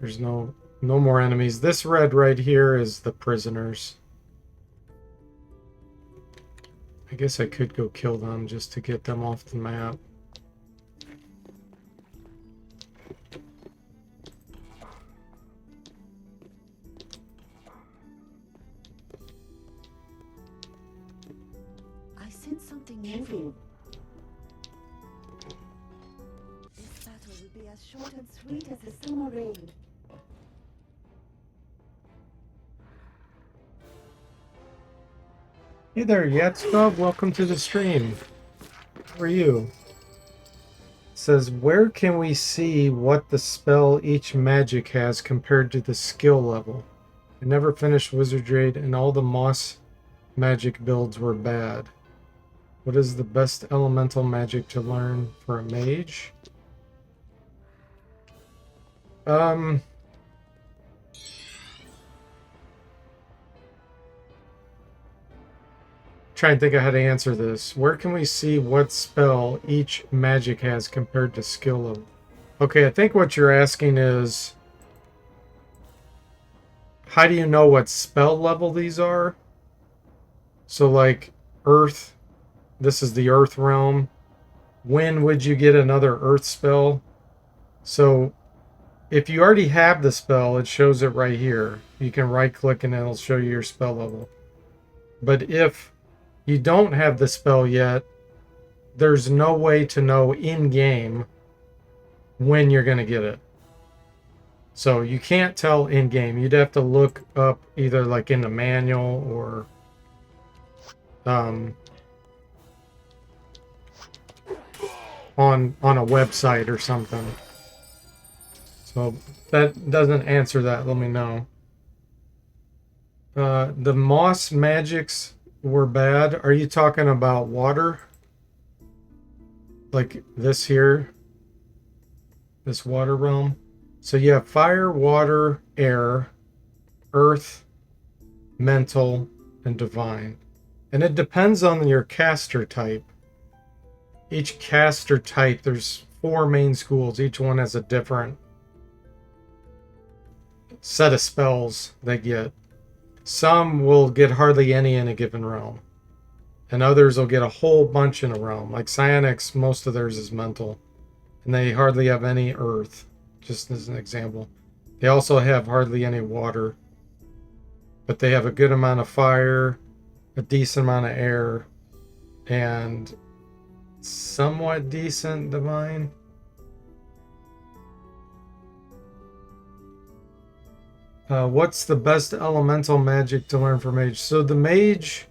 There's no more enemies. This red right here is the prisoners. I guess I could go kill them just to get them off the map. I sense something moving. This battle will be as short and sweet as a summer rain. Hey there, Yatscub. Welcome to the stream. How are you? It says, where can we see what the spell each magic has compared to the skill level? I never finished Wizardry and all the moss magic builds were bad. What is the best elemental magic to learn for a mage? Try and think of how to answer this. Where can we see what spell each magic has compared to skill level? Okay, I think what you're asking is, how do you know what spell level these are? So like Earth, this is the Earth realm. When would you get another Earth spell? So if you already have the spell, it shows it right here. You can right click and it'll show you your spell level. But if you don't have the spell yet, there's no way to know in game when you're going to get it. So you can't tell in game. You'd have to look up either like in the manual or on a website or something. So that doesn't answer that. Let me know. The moss magics were bad. Are you talking about water? Like this here? This water realm? So you have fire, water, air, earth, mental, and divine. And it depends on your caster type. Each caster type, there's 4 main schools. Each one has a different set of spells they get. Some will get hardly any in a given realm. And others will get a whole bunch in a realm. Like Psionics, most of theirs is mental. And they hardly have any earth, just as an example. They also have hardly any water. But they have a good amount of fire, a decent amount of air, and somewhat decent divine. What's the best elemental magic to learn for mage? So the mage,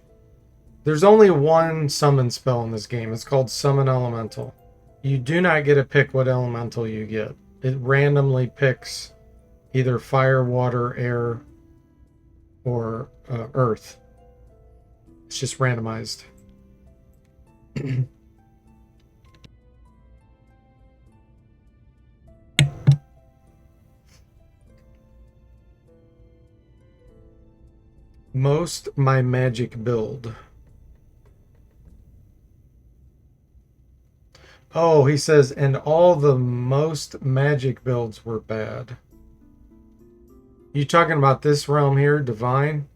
there's only one summon spell in this game. It's called Summon Elemental. You do not get to pick what elemental you get. It randomly picks either fire, water, air, or earth. It's just randomized. Most my magic build. Oh, he says, and all the most magic builds were bad. You talking about this realm here, Divine?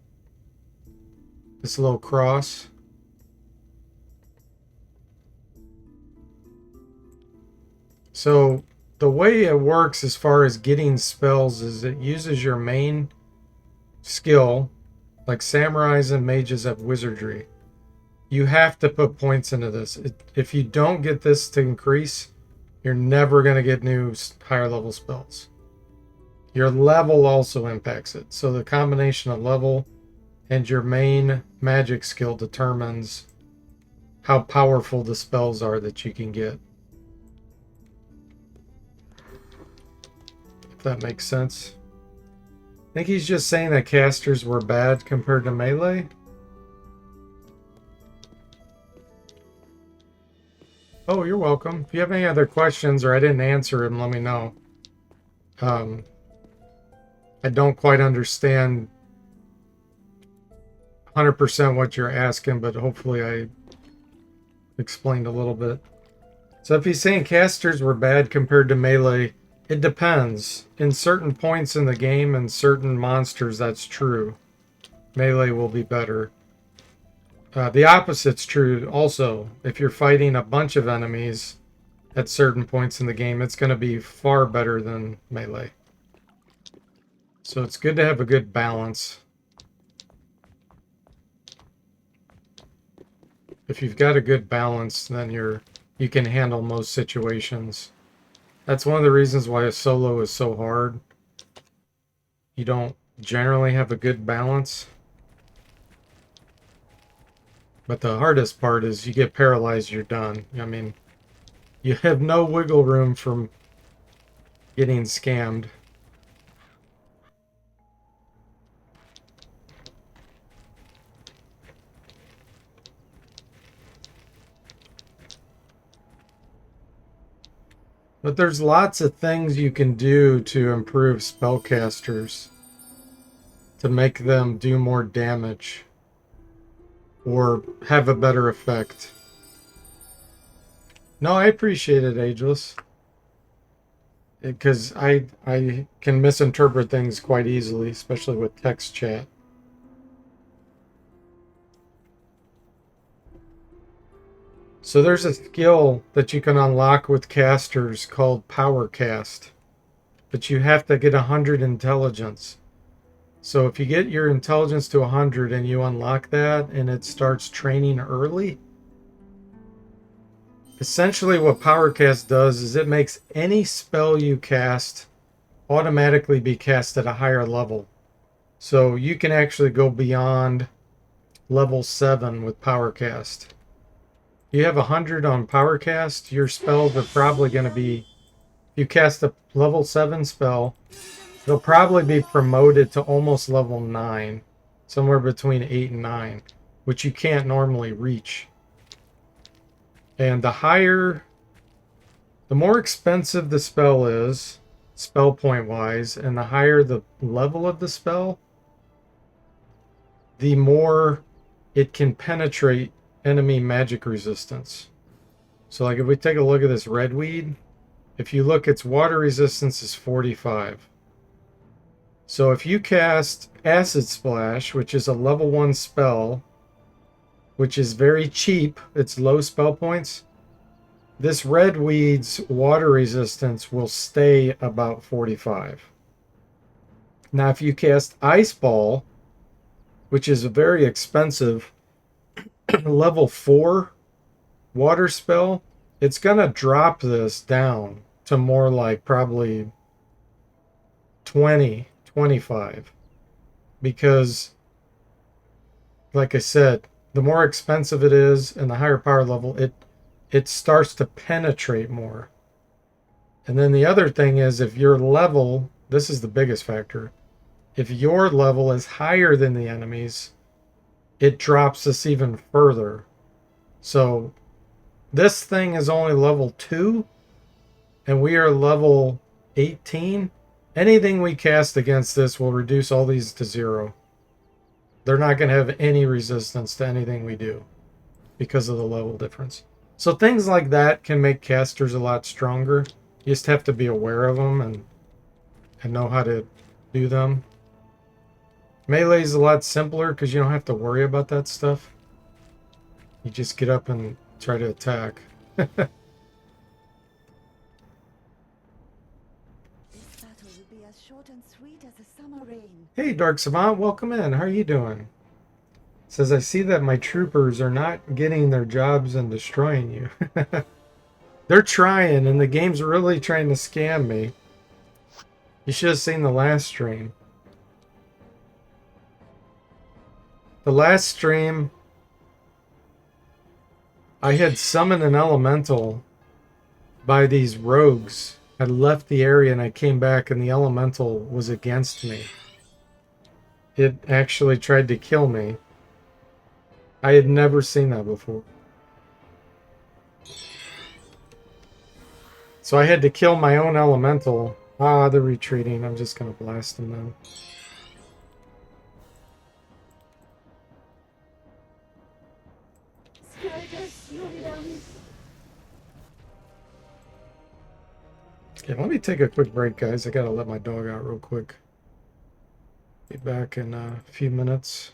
This little cross? So the way it works as far as getting spells is it uses your main skill, like samurais and mages have wizardry. You have to put points into this. If you don't get this to increase, you're never going to get new higher level spells. Your level also impacts it. So the combination of level and your main magic skill determines how powerful the spells are that you can get. If that makes sense. I think he's just saying that casters were bad compared to melee. Oh, you're welcome. If you have any other questions or I didn't answer them, let me know. I don't quite understand 100% what you're asking, but hopefully I explained a little bit. So if he's saying casters were bad compared to melee, it depends. In certain points in the game and certain monsters, that's true. Melee will be better. The opposite's true also. If you're fighting a bunch of enemies at certain points in the game, it's going to be far better than melee. So it's good to have a good balance. If you've got a good balance, then you can handle most situations. That's one of the reasons why a solo is so hard. You don't generally have a good balance. But the hardest part is you get paralyzed, you're done. I mean, you have no wiggle room from getting scammed. But there's lots of things you can do to improve spellcasters to make them do more damage or have a better effect. No, I appreciate it, Ageless. Because I can misinterpret things quite easily, especially with text chat. So there's a skill that you can unlock with casters called Power Cast. But you have to get 100 intelligence. So if you get your intelligence to 100 and you unlock that and it starts training early, essentially what Powercast does is it makes any spell you cast automatically be cast at a higher level. So you can actually go beyond level 7 with Powercast. You have 100 on Powercast, your spells are probably going to be, if you cast a level 7 spell, they'll probably be promoted to almost level 9, somewhere between 8 and 9, which you can't normally reach. And the more expensive the spell is, spell point wise, and the higher the level of the spell, the more it can penetrate enemy magic resistance. So like if we take a look at this redweed, if you look, its water resistance is 45. So if you cast Acid Splash, which is a level 1 spell, which is very cheap, it's low spell points, this redweed's water resistance will stay about 45. Now if you cast Ice Ball, which is a very expensive level 4 water spell, it's going to drop this down to more like probably 20, 25. Because, like I said, the more expensive it is and the higher power level, it starts to penetrate more. And then the other thing is, if your level, this is the biggest factor, if your level is higher than the enemy's, it drops us even further. So this thing is only level 2 and we are level 18. Anything we cast against this will reduce all these to 0. They're not going to have any resistance to anything we do because of the level difference. So things like that can make casters a lot stronger. You just have to be aware of them and know how to do them. Melee's a lot simpler because you don't have to worry about that stuff. You just get up and try to attack. This battle will be as short and sweet as a summer rain. Hey, Dark Savant, welcome in. How are you doing? Says, I see that my troopers are not getting their jobs and destroying you. They're trying, and the game's really trying to scam me. You should have seen the last stream. The last stream, I had summoned an elemental by these rogues. I left the area and I came back and the elemental was against me. It actually tried to kill me. I had never seen that before. So I had to kill my own elemental. Ah, they're retreating. I'm just going to blast them now. Okay, let me take a quick break, guys. I gotta let my dog out real quick. Be back in a few minutes.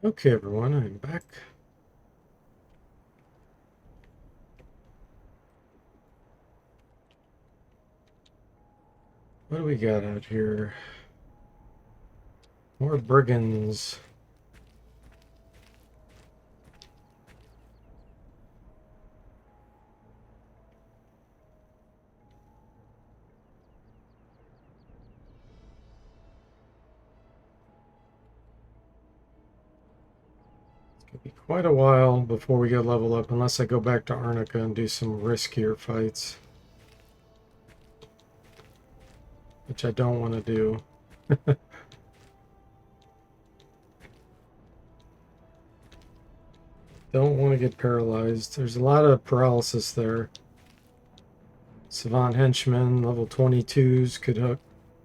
Okay, everyone, I'm back. What do we got out here? More brigands. It'll be quite a while before we get level up, unless I go back to Arnica and do some riskier fights. Which I don't want to do. Don't want to get paralyzed. There's a lot of paralysis there. Savant henchmen, level 22s could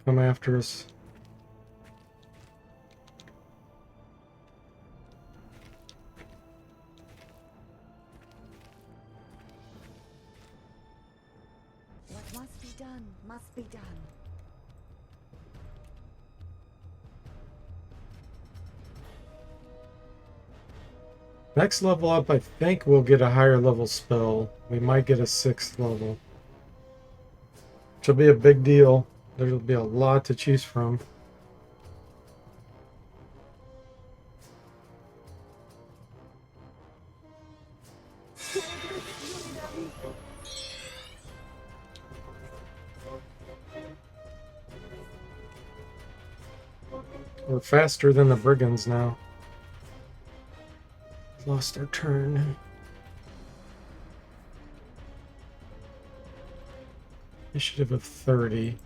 come after us. What must be done must be done. Next level up, I think we'll get a higher level spell. We might get a 6th level. Which will be a big deal. There'll be a lot to choose from. We're faster than the brigands now. Lost our turn. Initiative of 30.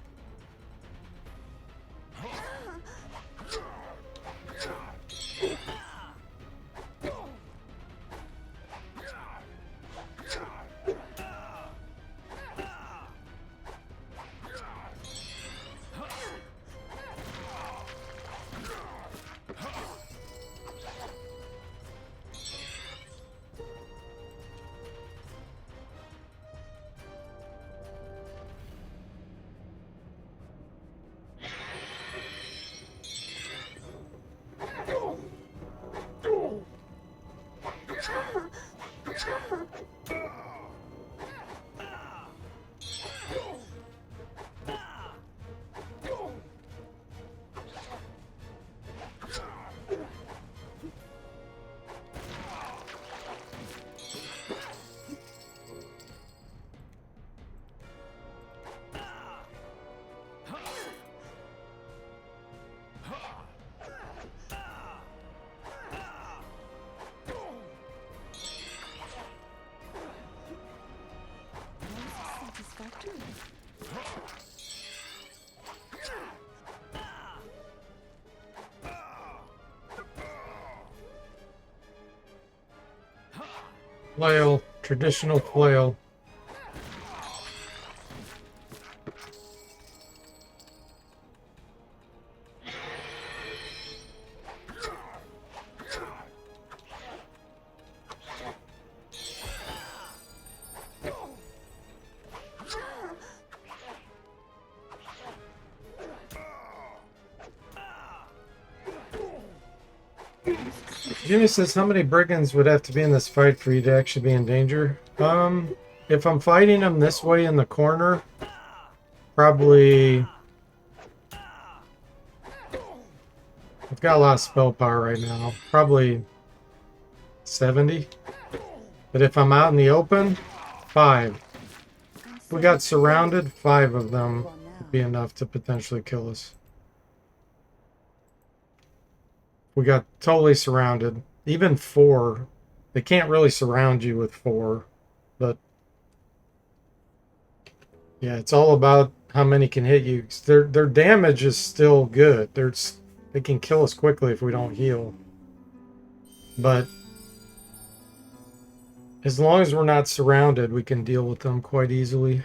Flail, traditional flail. Jimmy says, how many brigands would have to be in this fight for you to actually be in danger? If I'm fighting them this way in the corner, probably... I've got a lot of spell power right now. Probably 70. But if I'm out in the open, 5. If we got surrounded, 5 of them would be enough to potentially kill us. We got totally surrounded. Even 4. They can't really surround you with 4. But yeah, it's all about how many can hit you. Their damage is still good. They can kill us quickly if we don't heal. But as long as we're not surrounded, we can deal with them quite easily.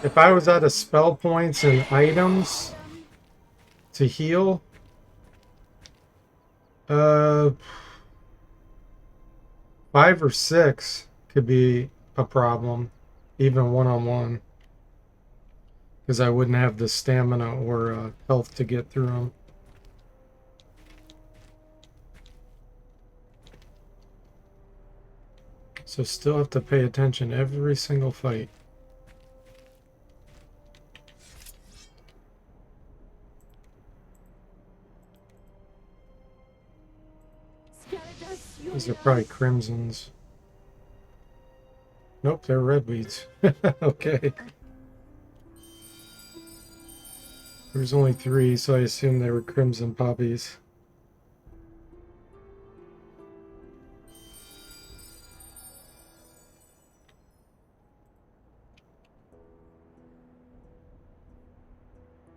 If I was out of spell points and items to heal, 5 or 6 could be a problem. even one-on-one, because I wouldn't have the stamina or health to get through them. So still have to pay attention every single fight. These are probably crimsons. Nope, they're red weeds. Okay. There's only 3, so I assume they were crimson poppies.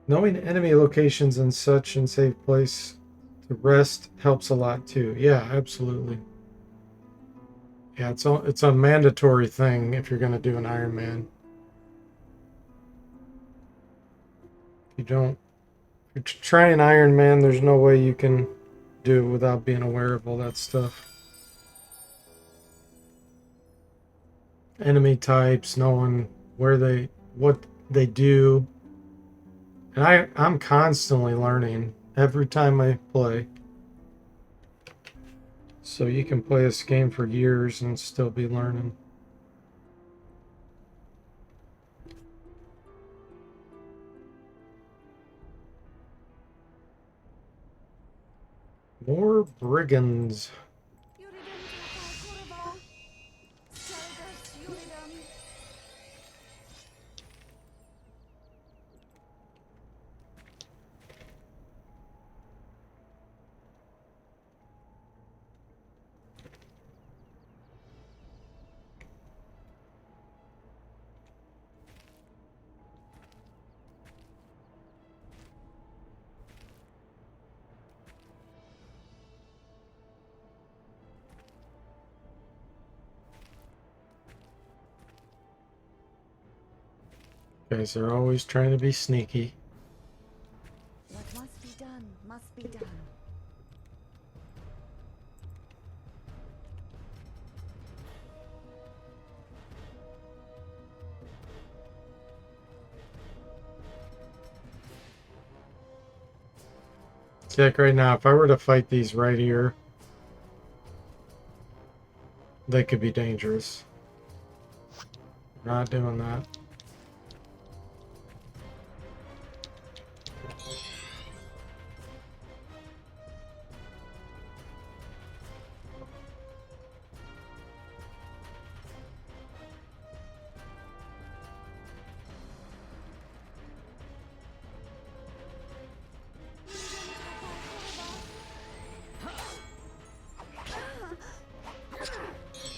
Knowing enemy locations and such and safe place to rest helps a lot too. Yeah, absolutely. Yeah, it's a mandatory thing if you're going to do an Iron Man. If you don't, if you're trying Iron Man, there's no way you can do it without being aware of all that stuff. Enemy types, knowing what they do. And I'm constantly learning every time I play. So you can play this game for years and still be learning. More brigands. Guys are always trying to be sneaky. What must be done, must be done. Check right now, if I were to fight these right here, they could be dangerous. Not doing that.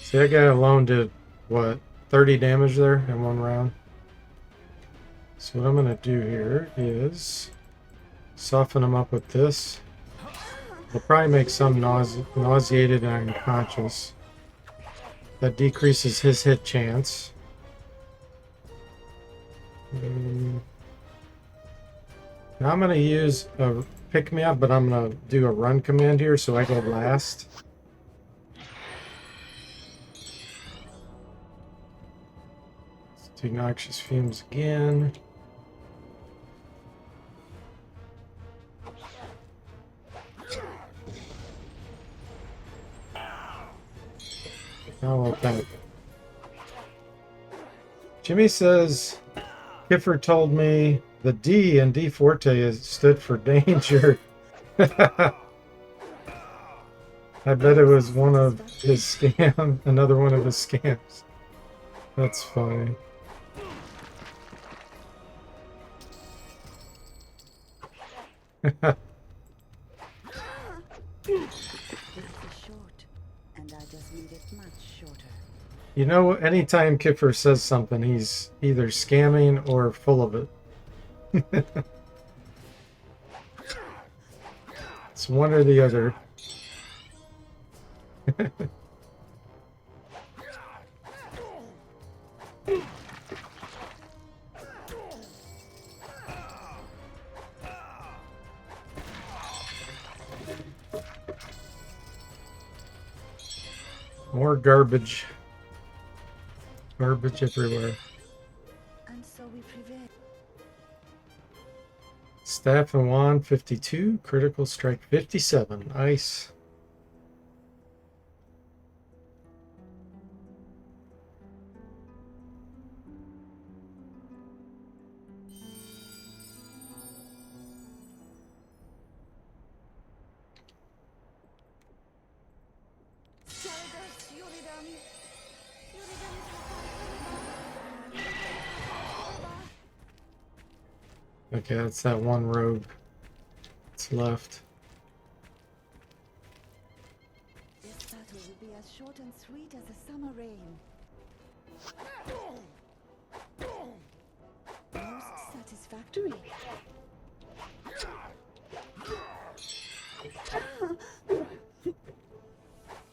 See, that guy alone did, what, 30 damage there in one round? So what I'm going to do here is soften him up with this. It'll probably make some nauseated and unconscious. That decreases his hit chance. Now I'm going to use a pick-me-up, but I'm going to do a run command here so I go last. Let's do noxious fumes again. Now we'll kind of... Jimmy says, Kiffer told me the D in D Forte stood for danger. I bet it was one of his scams, another one of his scams. That's funny. You know, anytime Kiffer says something, he's either scamming or full of it. It's one or the other. More garbage. Garbage everywhere. Staff and wand 52, critical strike 57. Nice. Okay, that's that one rogue that's left. This battle will be as short and sweet as a summer rain. Most satisfactory.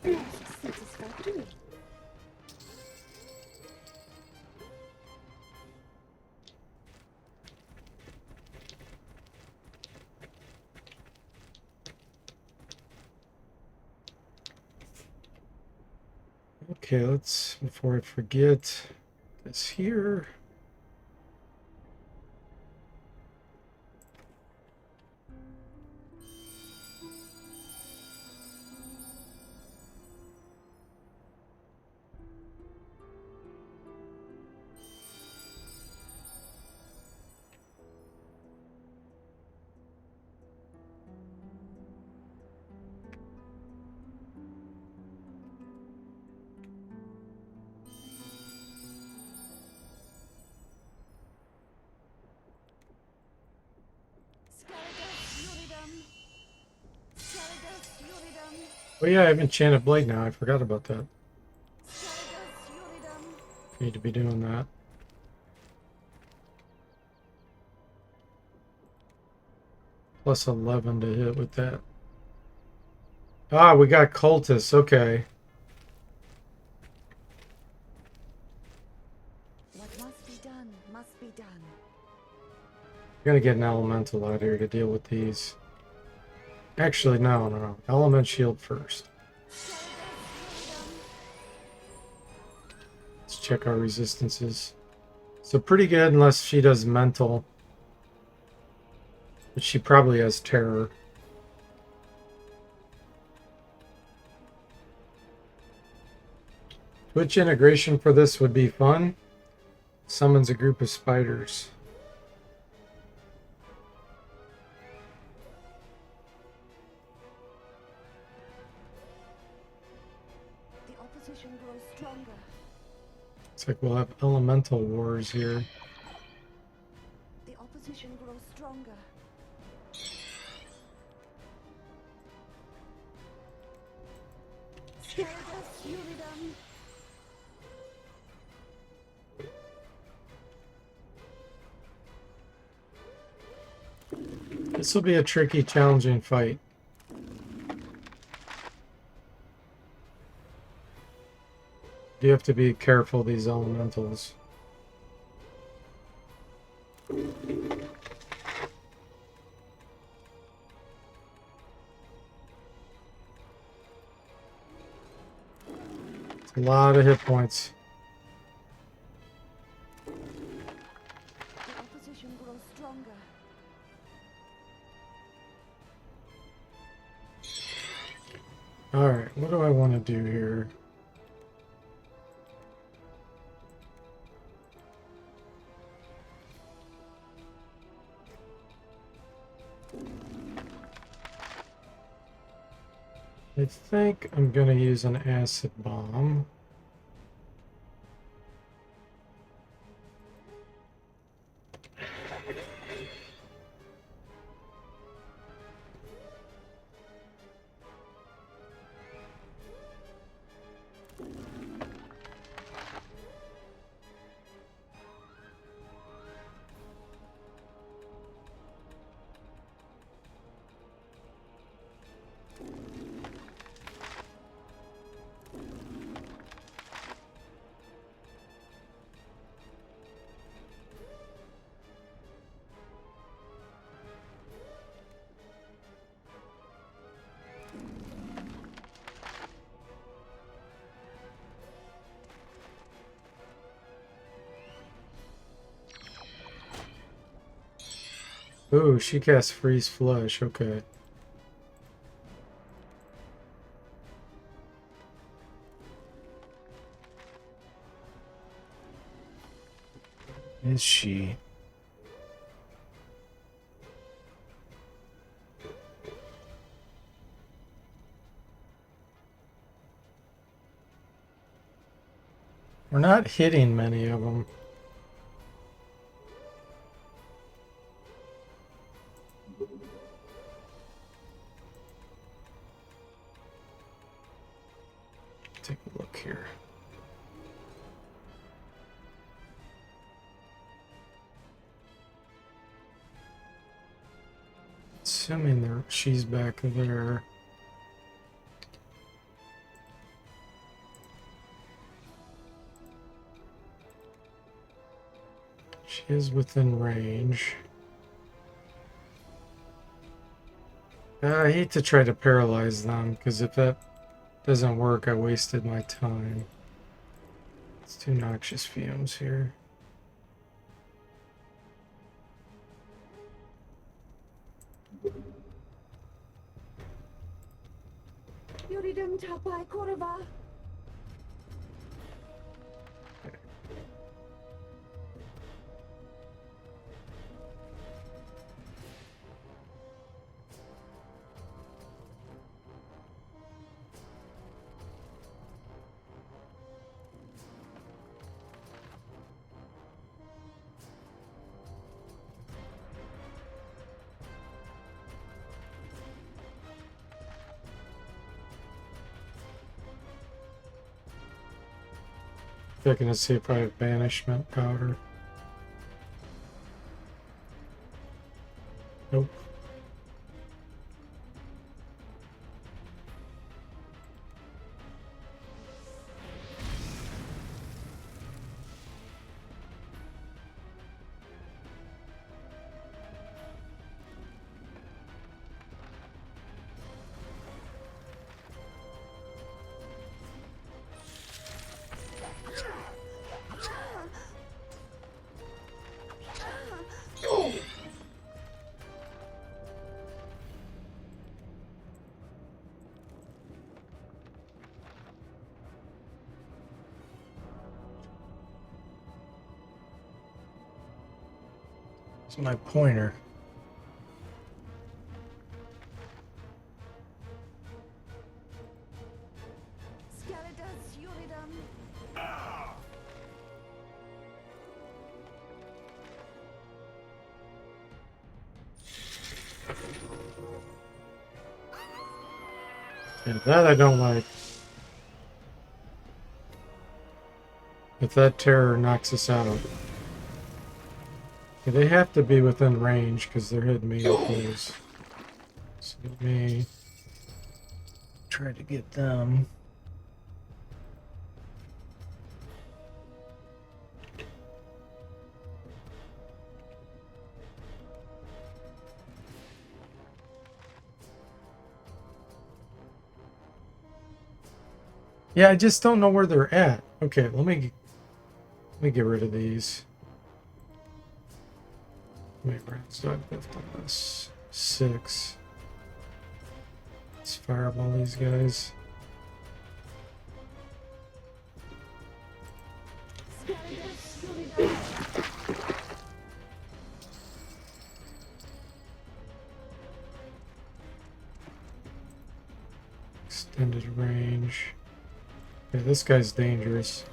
Most satisfactory. Okay, let's, before I forget, this here. Oh yeah, I have enchanted blade now. I forgot about that. Need to be doing that. Plus 11 to hit with that. Ah, we got cultists. Okay. What must be done must be done. We're gonna get an elemental out here to deal with these. Actually, no. Element shield first. Let's check our resistances. So pretty good unless she does mental. But she probably has terror. Twitch integration for this would be fun. Summons a group of spiders. The opposition grows stronger. It's like we'll have elemental wars here. The opposition grows stronger. Scaragus Uridum. This will be a tricky, challenging fight. You have to be careful, these elementals. It's a lot of hit points. The opposition grows stronger. Alright, what do I want to do here? I think I'm going to use an acid bomb. Ooh, she casts freeze flush. Okay. Is she? We're not hitting many of them. Take a look here. Assuming she's back there. She is within range. I hate to try to paralyze them, because if that doesn't work, I wasted my time. It's too noxious fumes here. Yuridum tapai korva. Checking to see if I have banishment powder. Nope. It's my pointer. Skeletas Yuridum. Yeah, that I don't like. If that terror knocks us out. Yeah, they have to be within range because they're hitting me with those. So let me try to get them. Yeah, I just don't know where they're at. Okay, let me get rid of these. How many rounds do I have left on this? 6. Let's fireball these guys. Skeletas Yuridum. Extended range. Yeah, this guy's dangerous.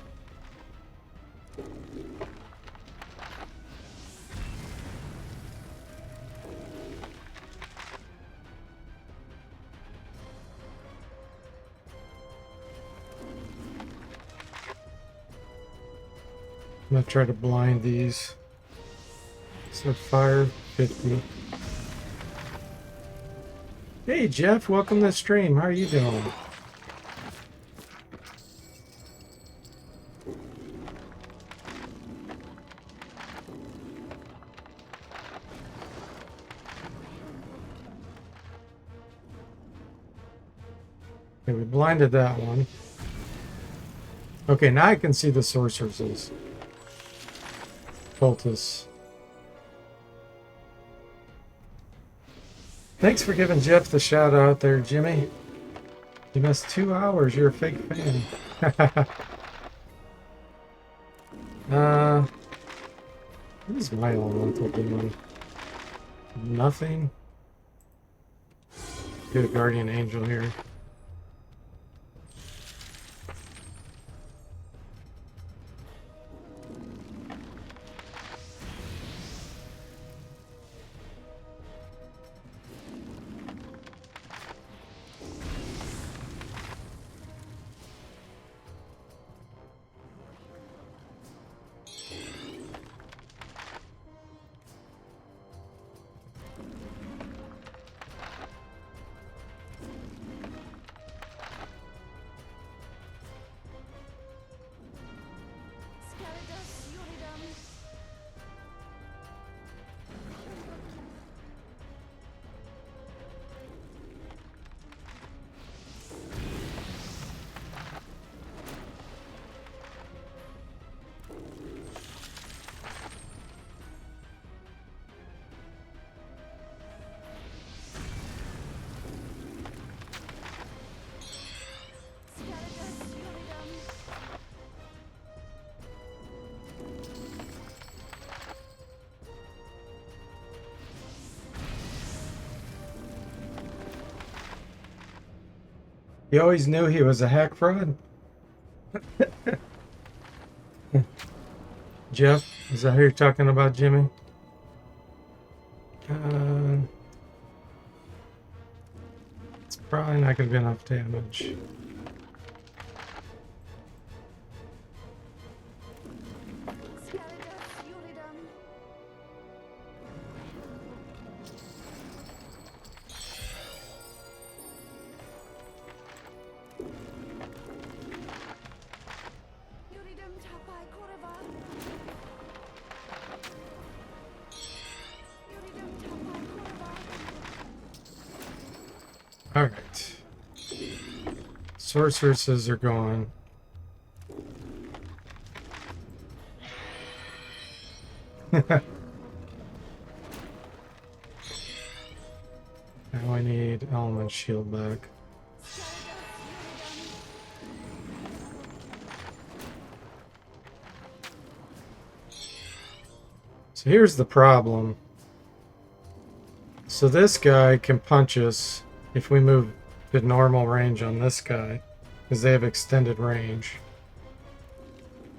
I'm gonna try to blind these. So fire 50. Hey Jeff, welcome to the stream. How are you doing? Okay, we blinded that one. Okay, now I can see the sorceresses. Cultists. Thanks for giving Jeff the shout out there, Jimmy. You missed 2 hours. You're a fake fan. What is my elemental doing? Nothing. Get a guardian angel here. You always knew he was a hack fraud? Jeff, is that who you're talking about, Jimmy? It's probably not going to be enough damage. Alright. Sorceresses are gone. Now I need element shield back. So here's the problem. So this guy can punch us if we move to normal range on this guy, because they have extended range.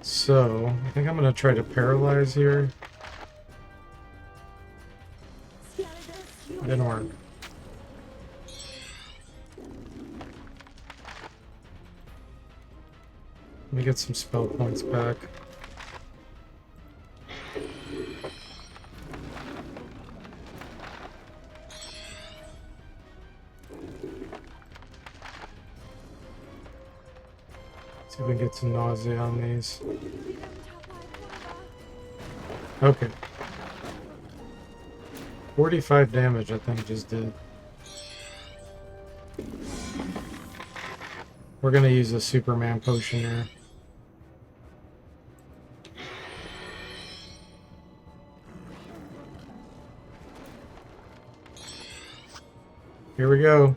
So I think I'm going to try to paralyze here. Didn't work. Let me get some spell points back. See if we can get some nausea on these. Okay. 45 damage, I think, just did. We're gonna use a Superman potion here. Here we go.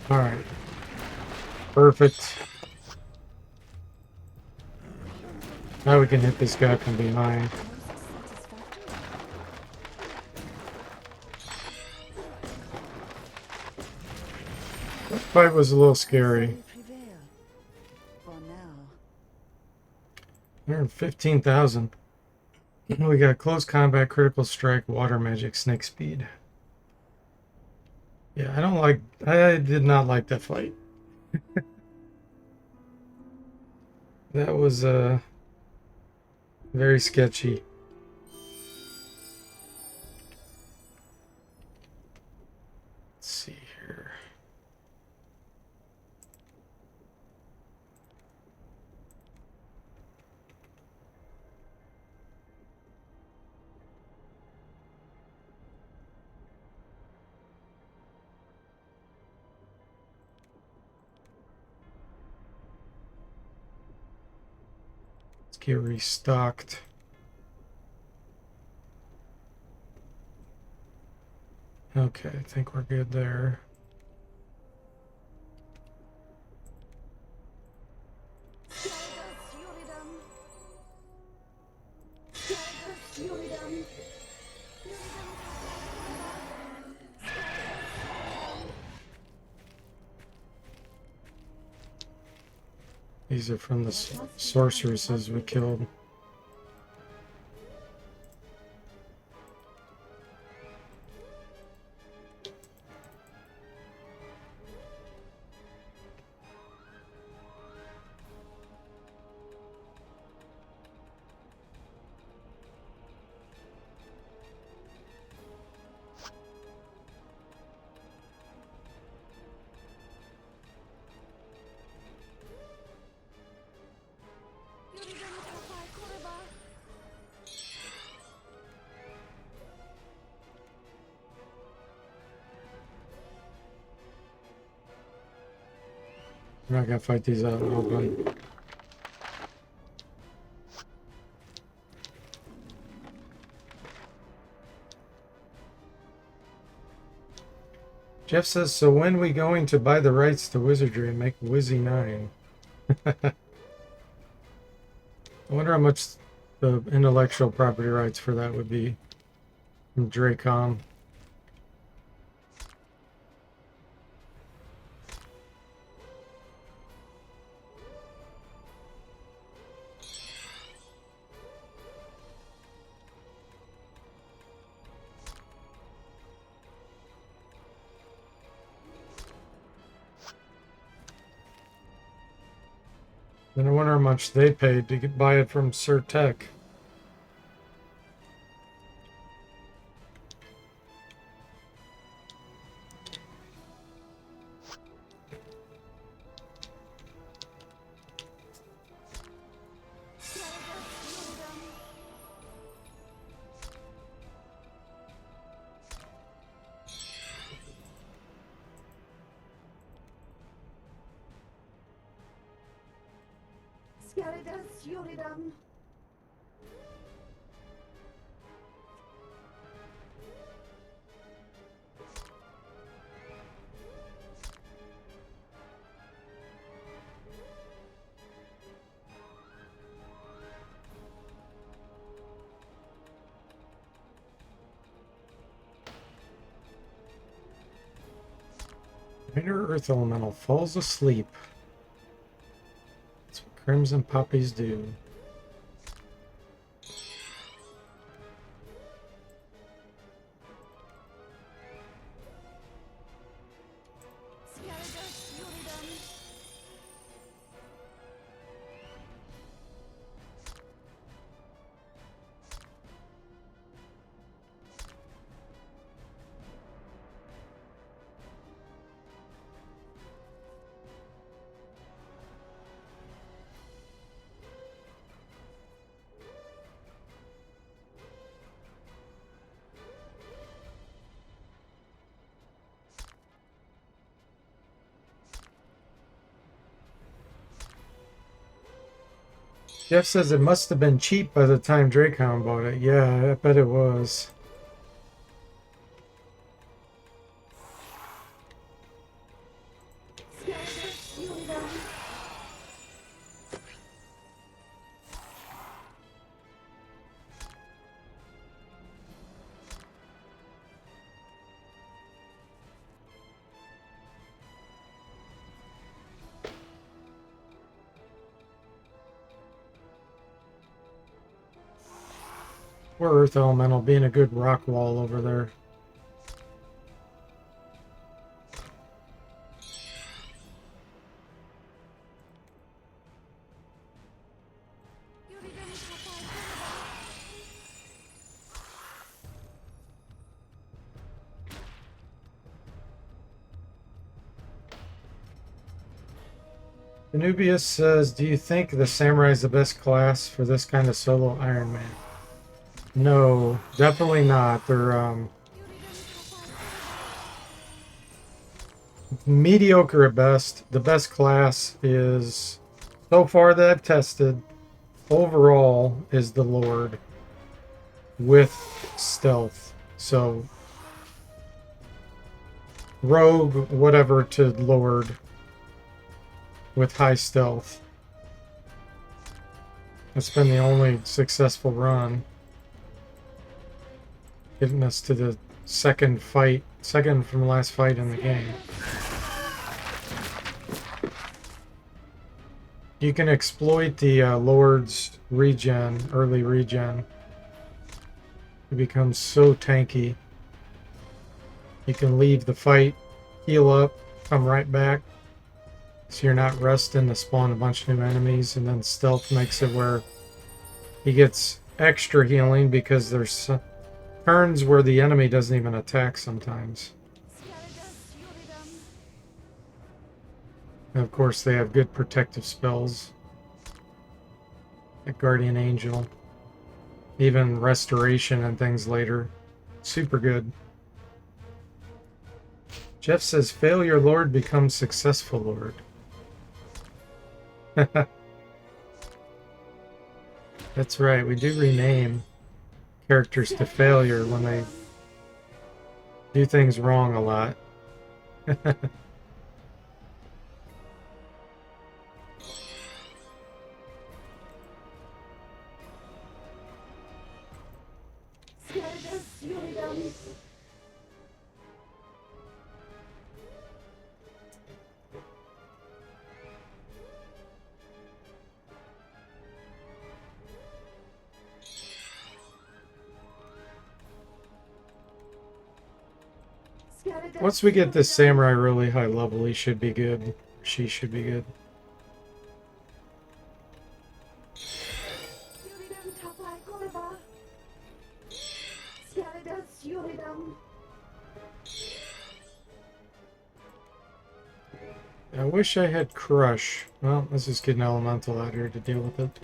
Alright. Perfect. Now we can hit this guy from behind. That fight was a little scary. 115,000. We got close combat, critical strike, water magic, snake speed. Yeah, I did not like that fight. That was very sketchy. Let's see here. Let's get restocked. Okay, I think we're good there. These are from the sorceresses we killed. We're not gonna fight these out in the open. Jeff says, so when we going to buy the rights to Wizardry and make Wizzy 9? I wonder how much the intellectual property rights for that would be from Dracom. Then I wonder how much they paid to buy it from Sir Tech. Minor Earth Elemental falls asleep. That's what Crimson Poppies do. Jeff says it must have been cheap by the time Dracon bought it. Yeah, I bet it was. Poor Earth Elemental being a good rock wall over there. Anubius says, do you think the samurai is the best class for this kind of solo Iron Man? No, definitely not. They're mediocre at best. The best class is, so far that I've tested, overall is the Lord with stealth. So rogue, whatever, to Lord with high stealth. That's been the only successful run. Getting us to the second from the last fight in the game. You can exploit the Lord's regen, early regen. It becomes so tanky. You can leave the fight, heal up, come right back. So you're not resting to spawn a bunch of new enemies, and then stealth makes it where he gets extra healing because there's turns where the enemy doesn't even attack sometimes. And of course they have good protective spells. Like Guardian Angel. Even Restoration and things later. Super good. Jeff says, failure Lord becomes successful Lord. That's right, we do rename characters to failure when they do things wrong a lot. Once we get this samurai really high level, he should be good. She should be good. I wish I had Crush. Well, let's just get an elemental out here to deal with it.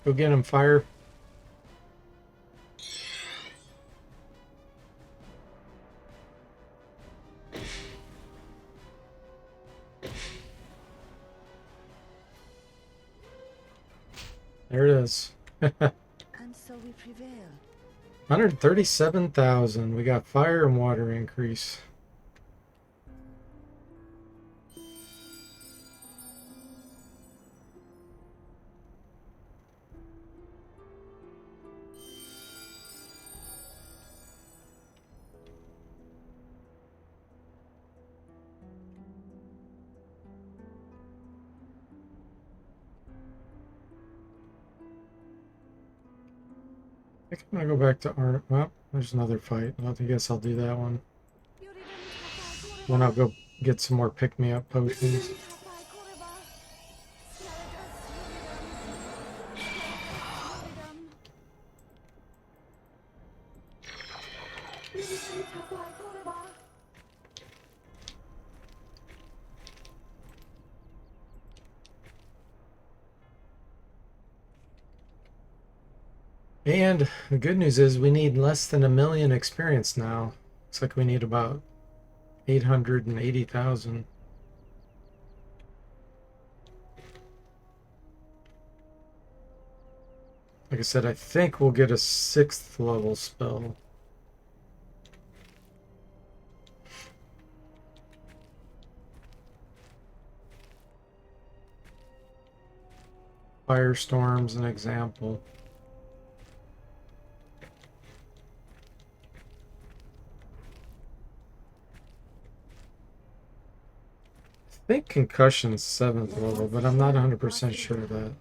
Go get him, fire. There it is. And so we prevail. 137,000. We got fire and water increase. I think I'm gonna go back to Art. Well, there's another fight. Well, I guess I'll do that one. Then I'll go get some more pick-me-up potions. And the good news is we need less than 1 million experience now. Looks like we need about 880,000. Like I said, I think we'll get a 6th level spell. Firestorm's an example. I think Concussion's 7th level, but I'm not 100% sure of that.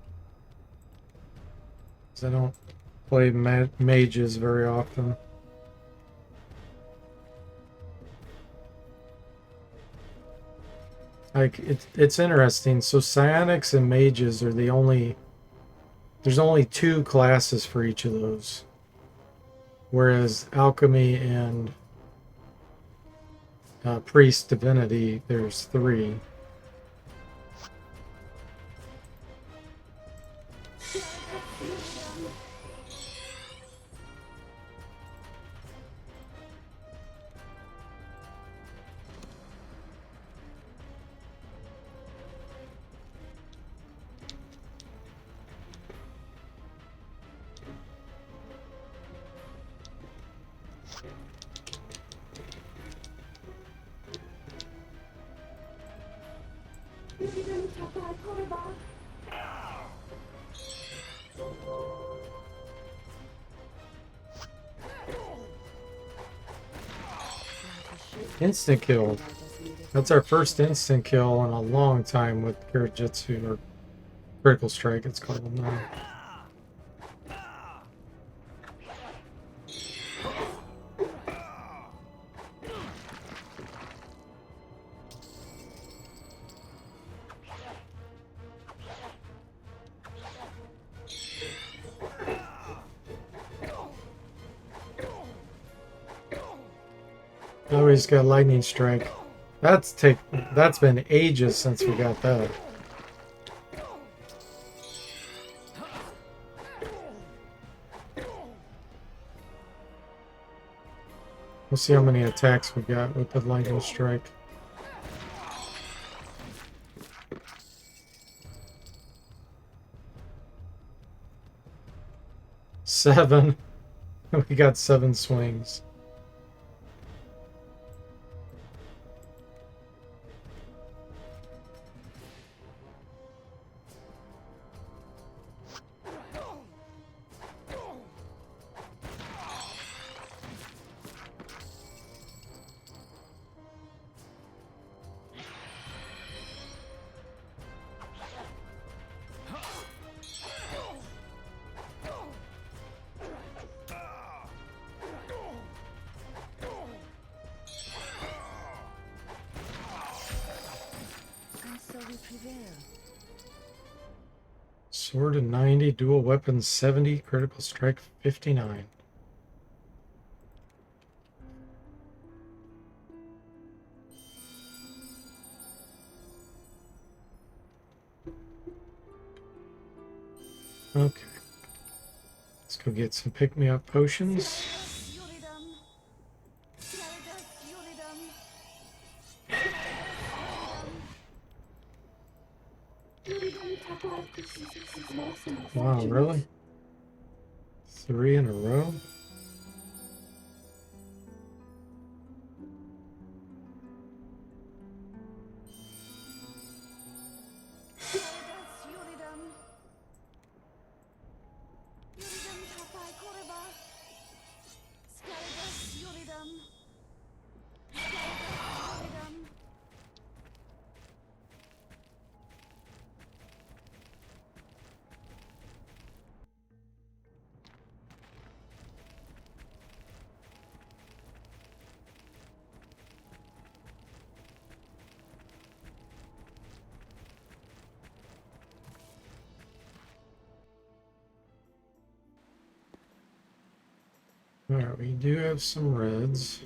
Because I don't play mages very often. Like, it's interesting. So psionics and mages are the only... There's only 2 classes for each of those. Whereas alchemy and priest divinity, there's 3. Instant kill. That's our first instant kill in a long time with Kirajitsu, or Critical Strike it's called now. Oh, he's got Lightning Strike. That's been ages since we got that. We'll see how many attacks we got with the Lightning Strike. Seven. We got 7 swings. Sword of 90, dual weapons 70, critical strike 59. Okay. Let's go get some pick-me-up potions. Wow, really? 3 in a row? Alright, we do have some reds.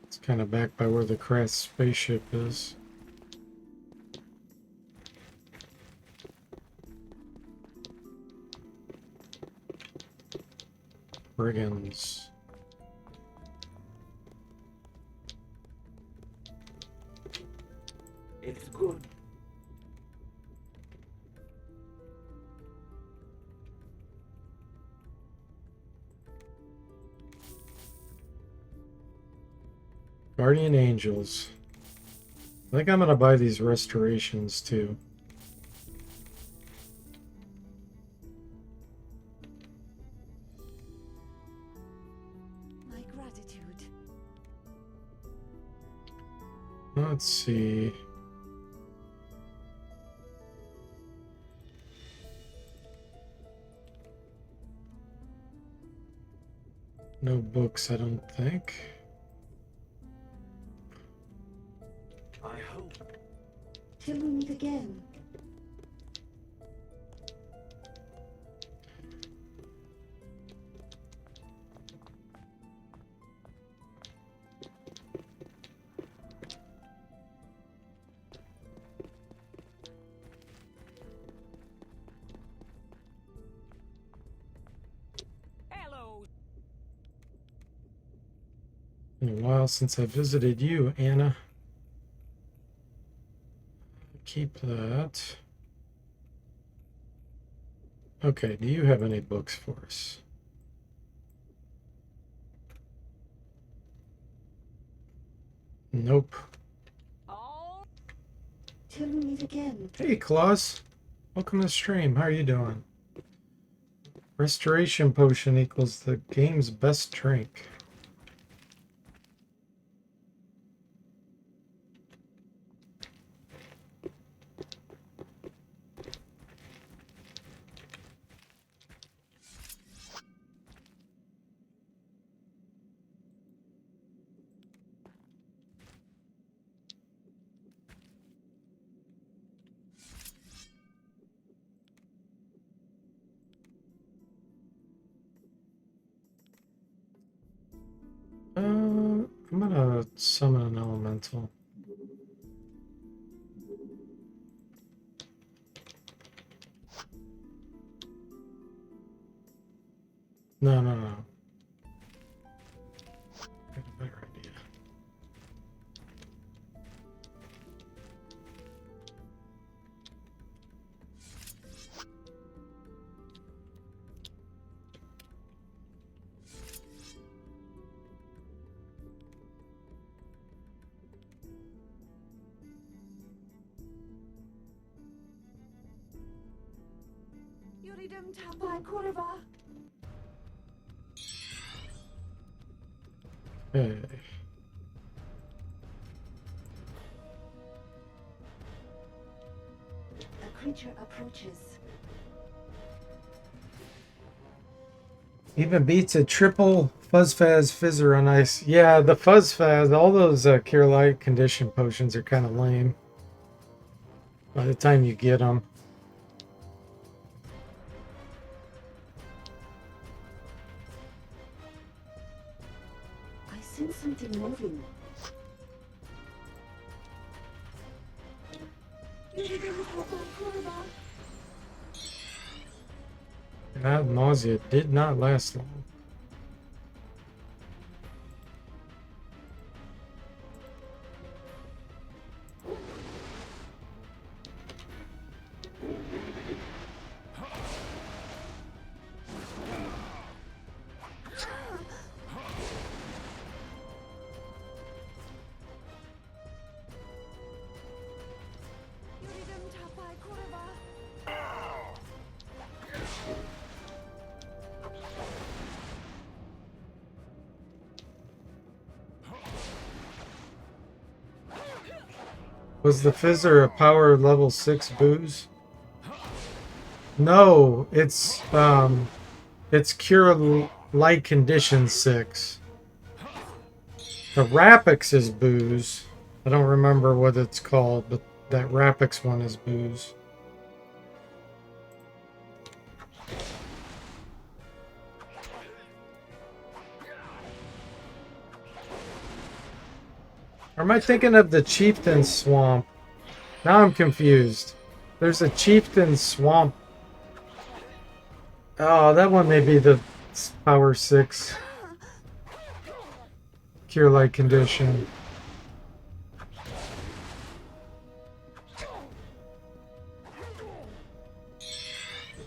It's kind of back by where the Kratz spaceship is. Brigands. It's good. Guardian Angels. I think I'm gonna buy these restorations too. My gratitude. Let's see. No books, I don't think. I hope. Till we meet again. Been a while since I visited you, Anna. Keep that. Okay, do you have any books for us? Nope. Till we meet again. Hey, Claus. Welcome to the stream. How are you doing? Restoration potion equals the game's best drink. I'm gonna summon an elemental. No. I got a better idea. Yuridum tapai kurva. Hey. A creature approaches. Even beats a triple Fuzzfaz Fizzer on ice. Yeah, the Fuzzfaz, all those Cure Light condition potions are kind of lame by the time you get them. I sense something moving. Yuridum tapai kurva. That nausea did not last long. Yuridum tapai kurva. Was the Fizzer a power level 6 booze? No, it's Cure Light Condition 6. The Rapix is booze. I don't remember what it's called, but that Rapix one is booze. Or am I thinking of the Chieftain Swamp? Now I'm confused. There's a Chieftain Swamp. Oh, that one may be the Power 6 Cure Light Condition.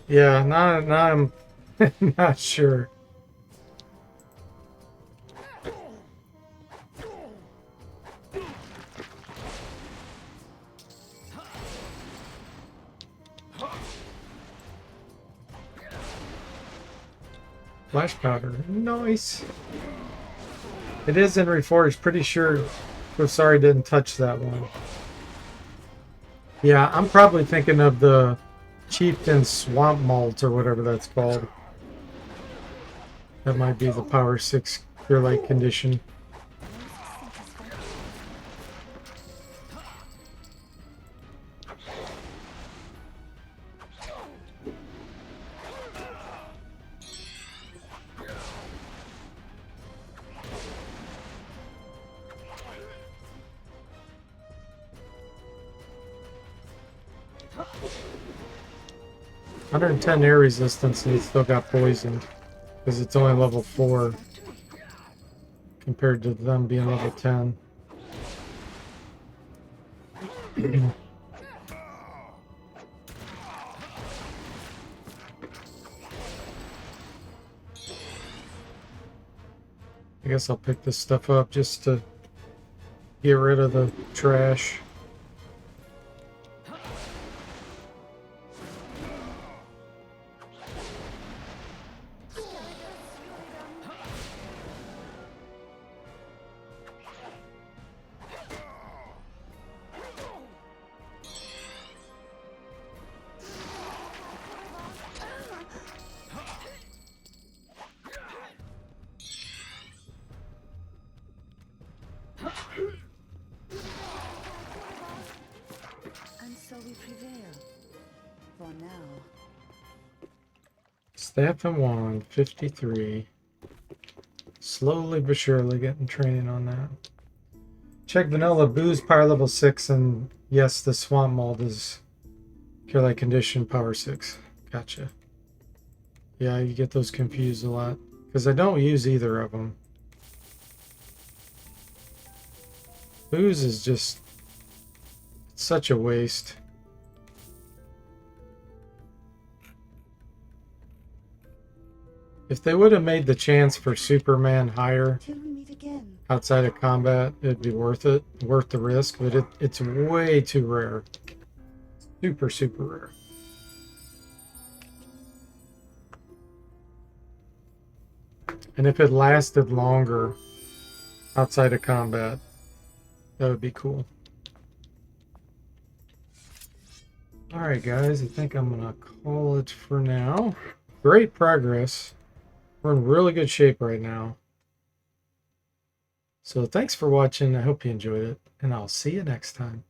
Yeah, now I'm not sure. Flash powder. Nice. It is in Reforged. Pretty sure Sorry didn't touch that one. Yeah, I'm probably thinking of the Chieftain Swamp Malt or whatever that's called. That might be the Power 6 Cure Light Condition. $110 air resistance and he still got poisoned because it's only level 4. compared to them being level 10. I guess I'll pick this stuff up just to get rid of the trash. And so we prevail. For now. Staff and wand, 53. Slowly but surely getting training on that. Check vanilla booze power level 6, and yes, the swamp mold is cure light condition power 6. Gotcha. Yeah, you get those confused a lot because I don't use either of them. Booze is just such a waste. If they would have made the chance for Superman higher Till we meet again. outside of combat, it'd be worth it, worth the risk, but it's way too rare. Super, super rare. And if it lasted longer outside of combat, that would be cool. Alright guys, I think I'm gonna call it for now. Great progress. We're in really good shape right now. So thanks for watching. I hope you enjoyed it, and I'll see you next time.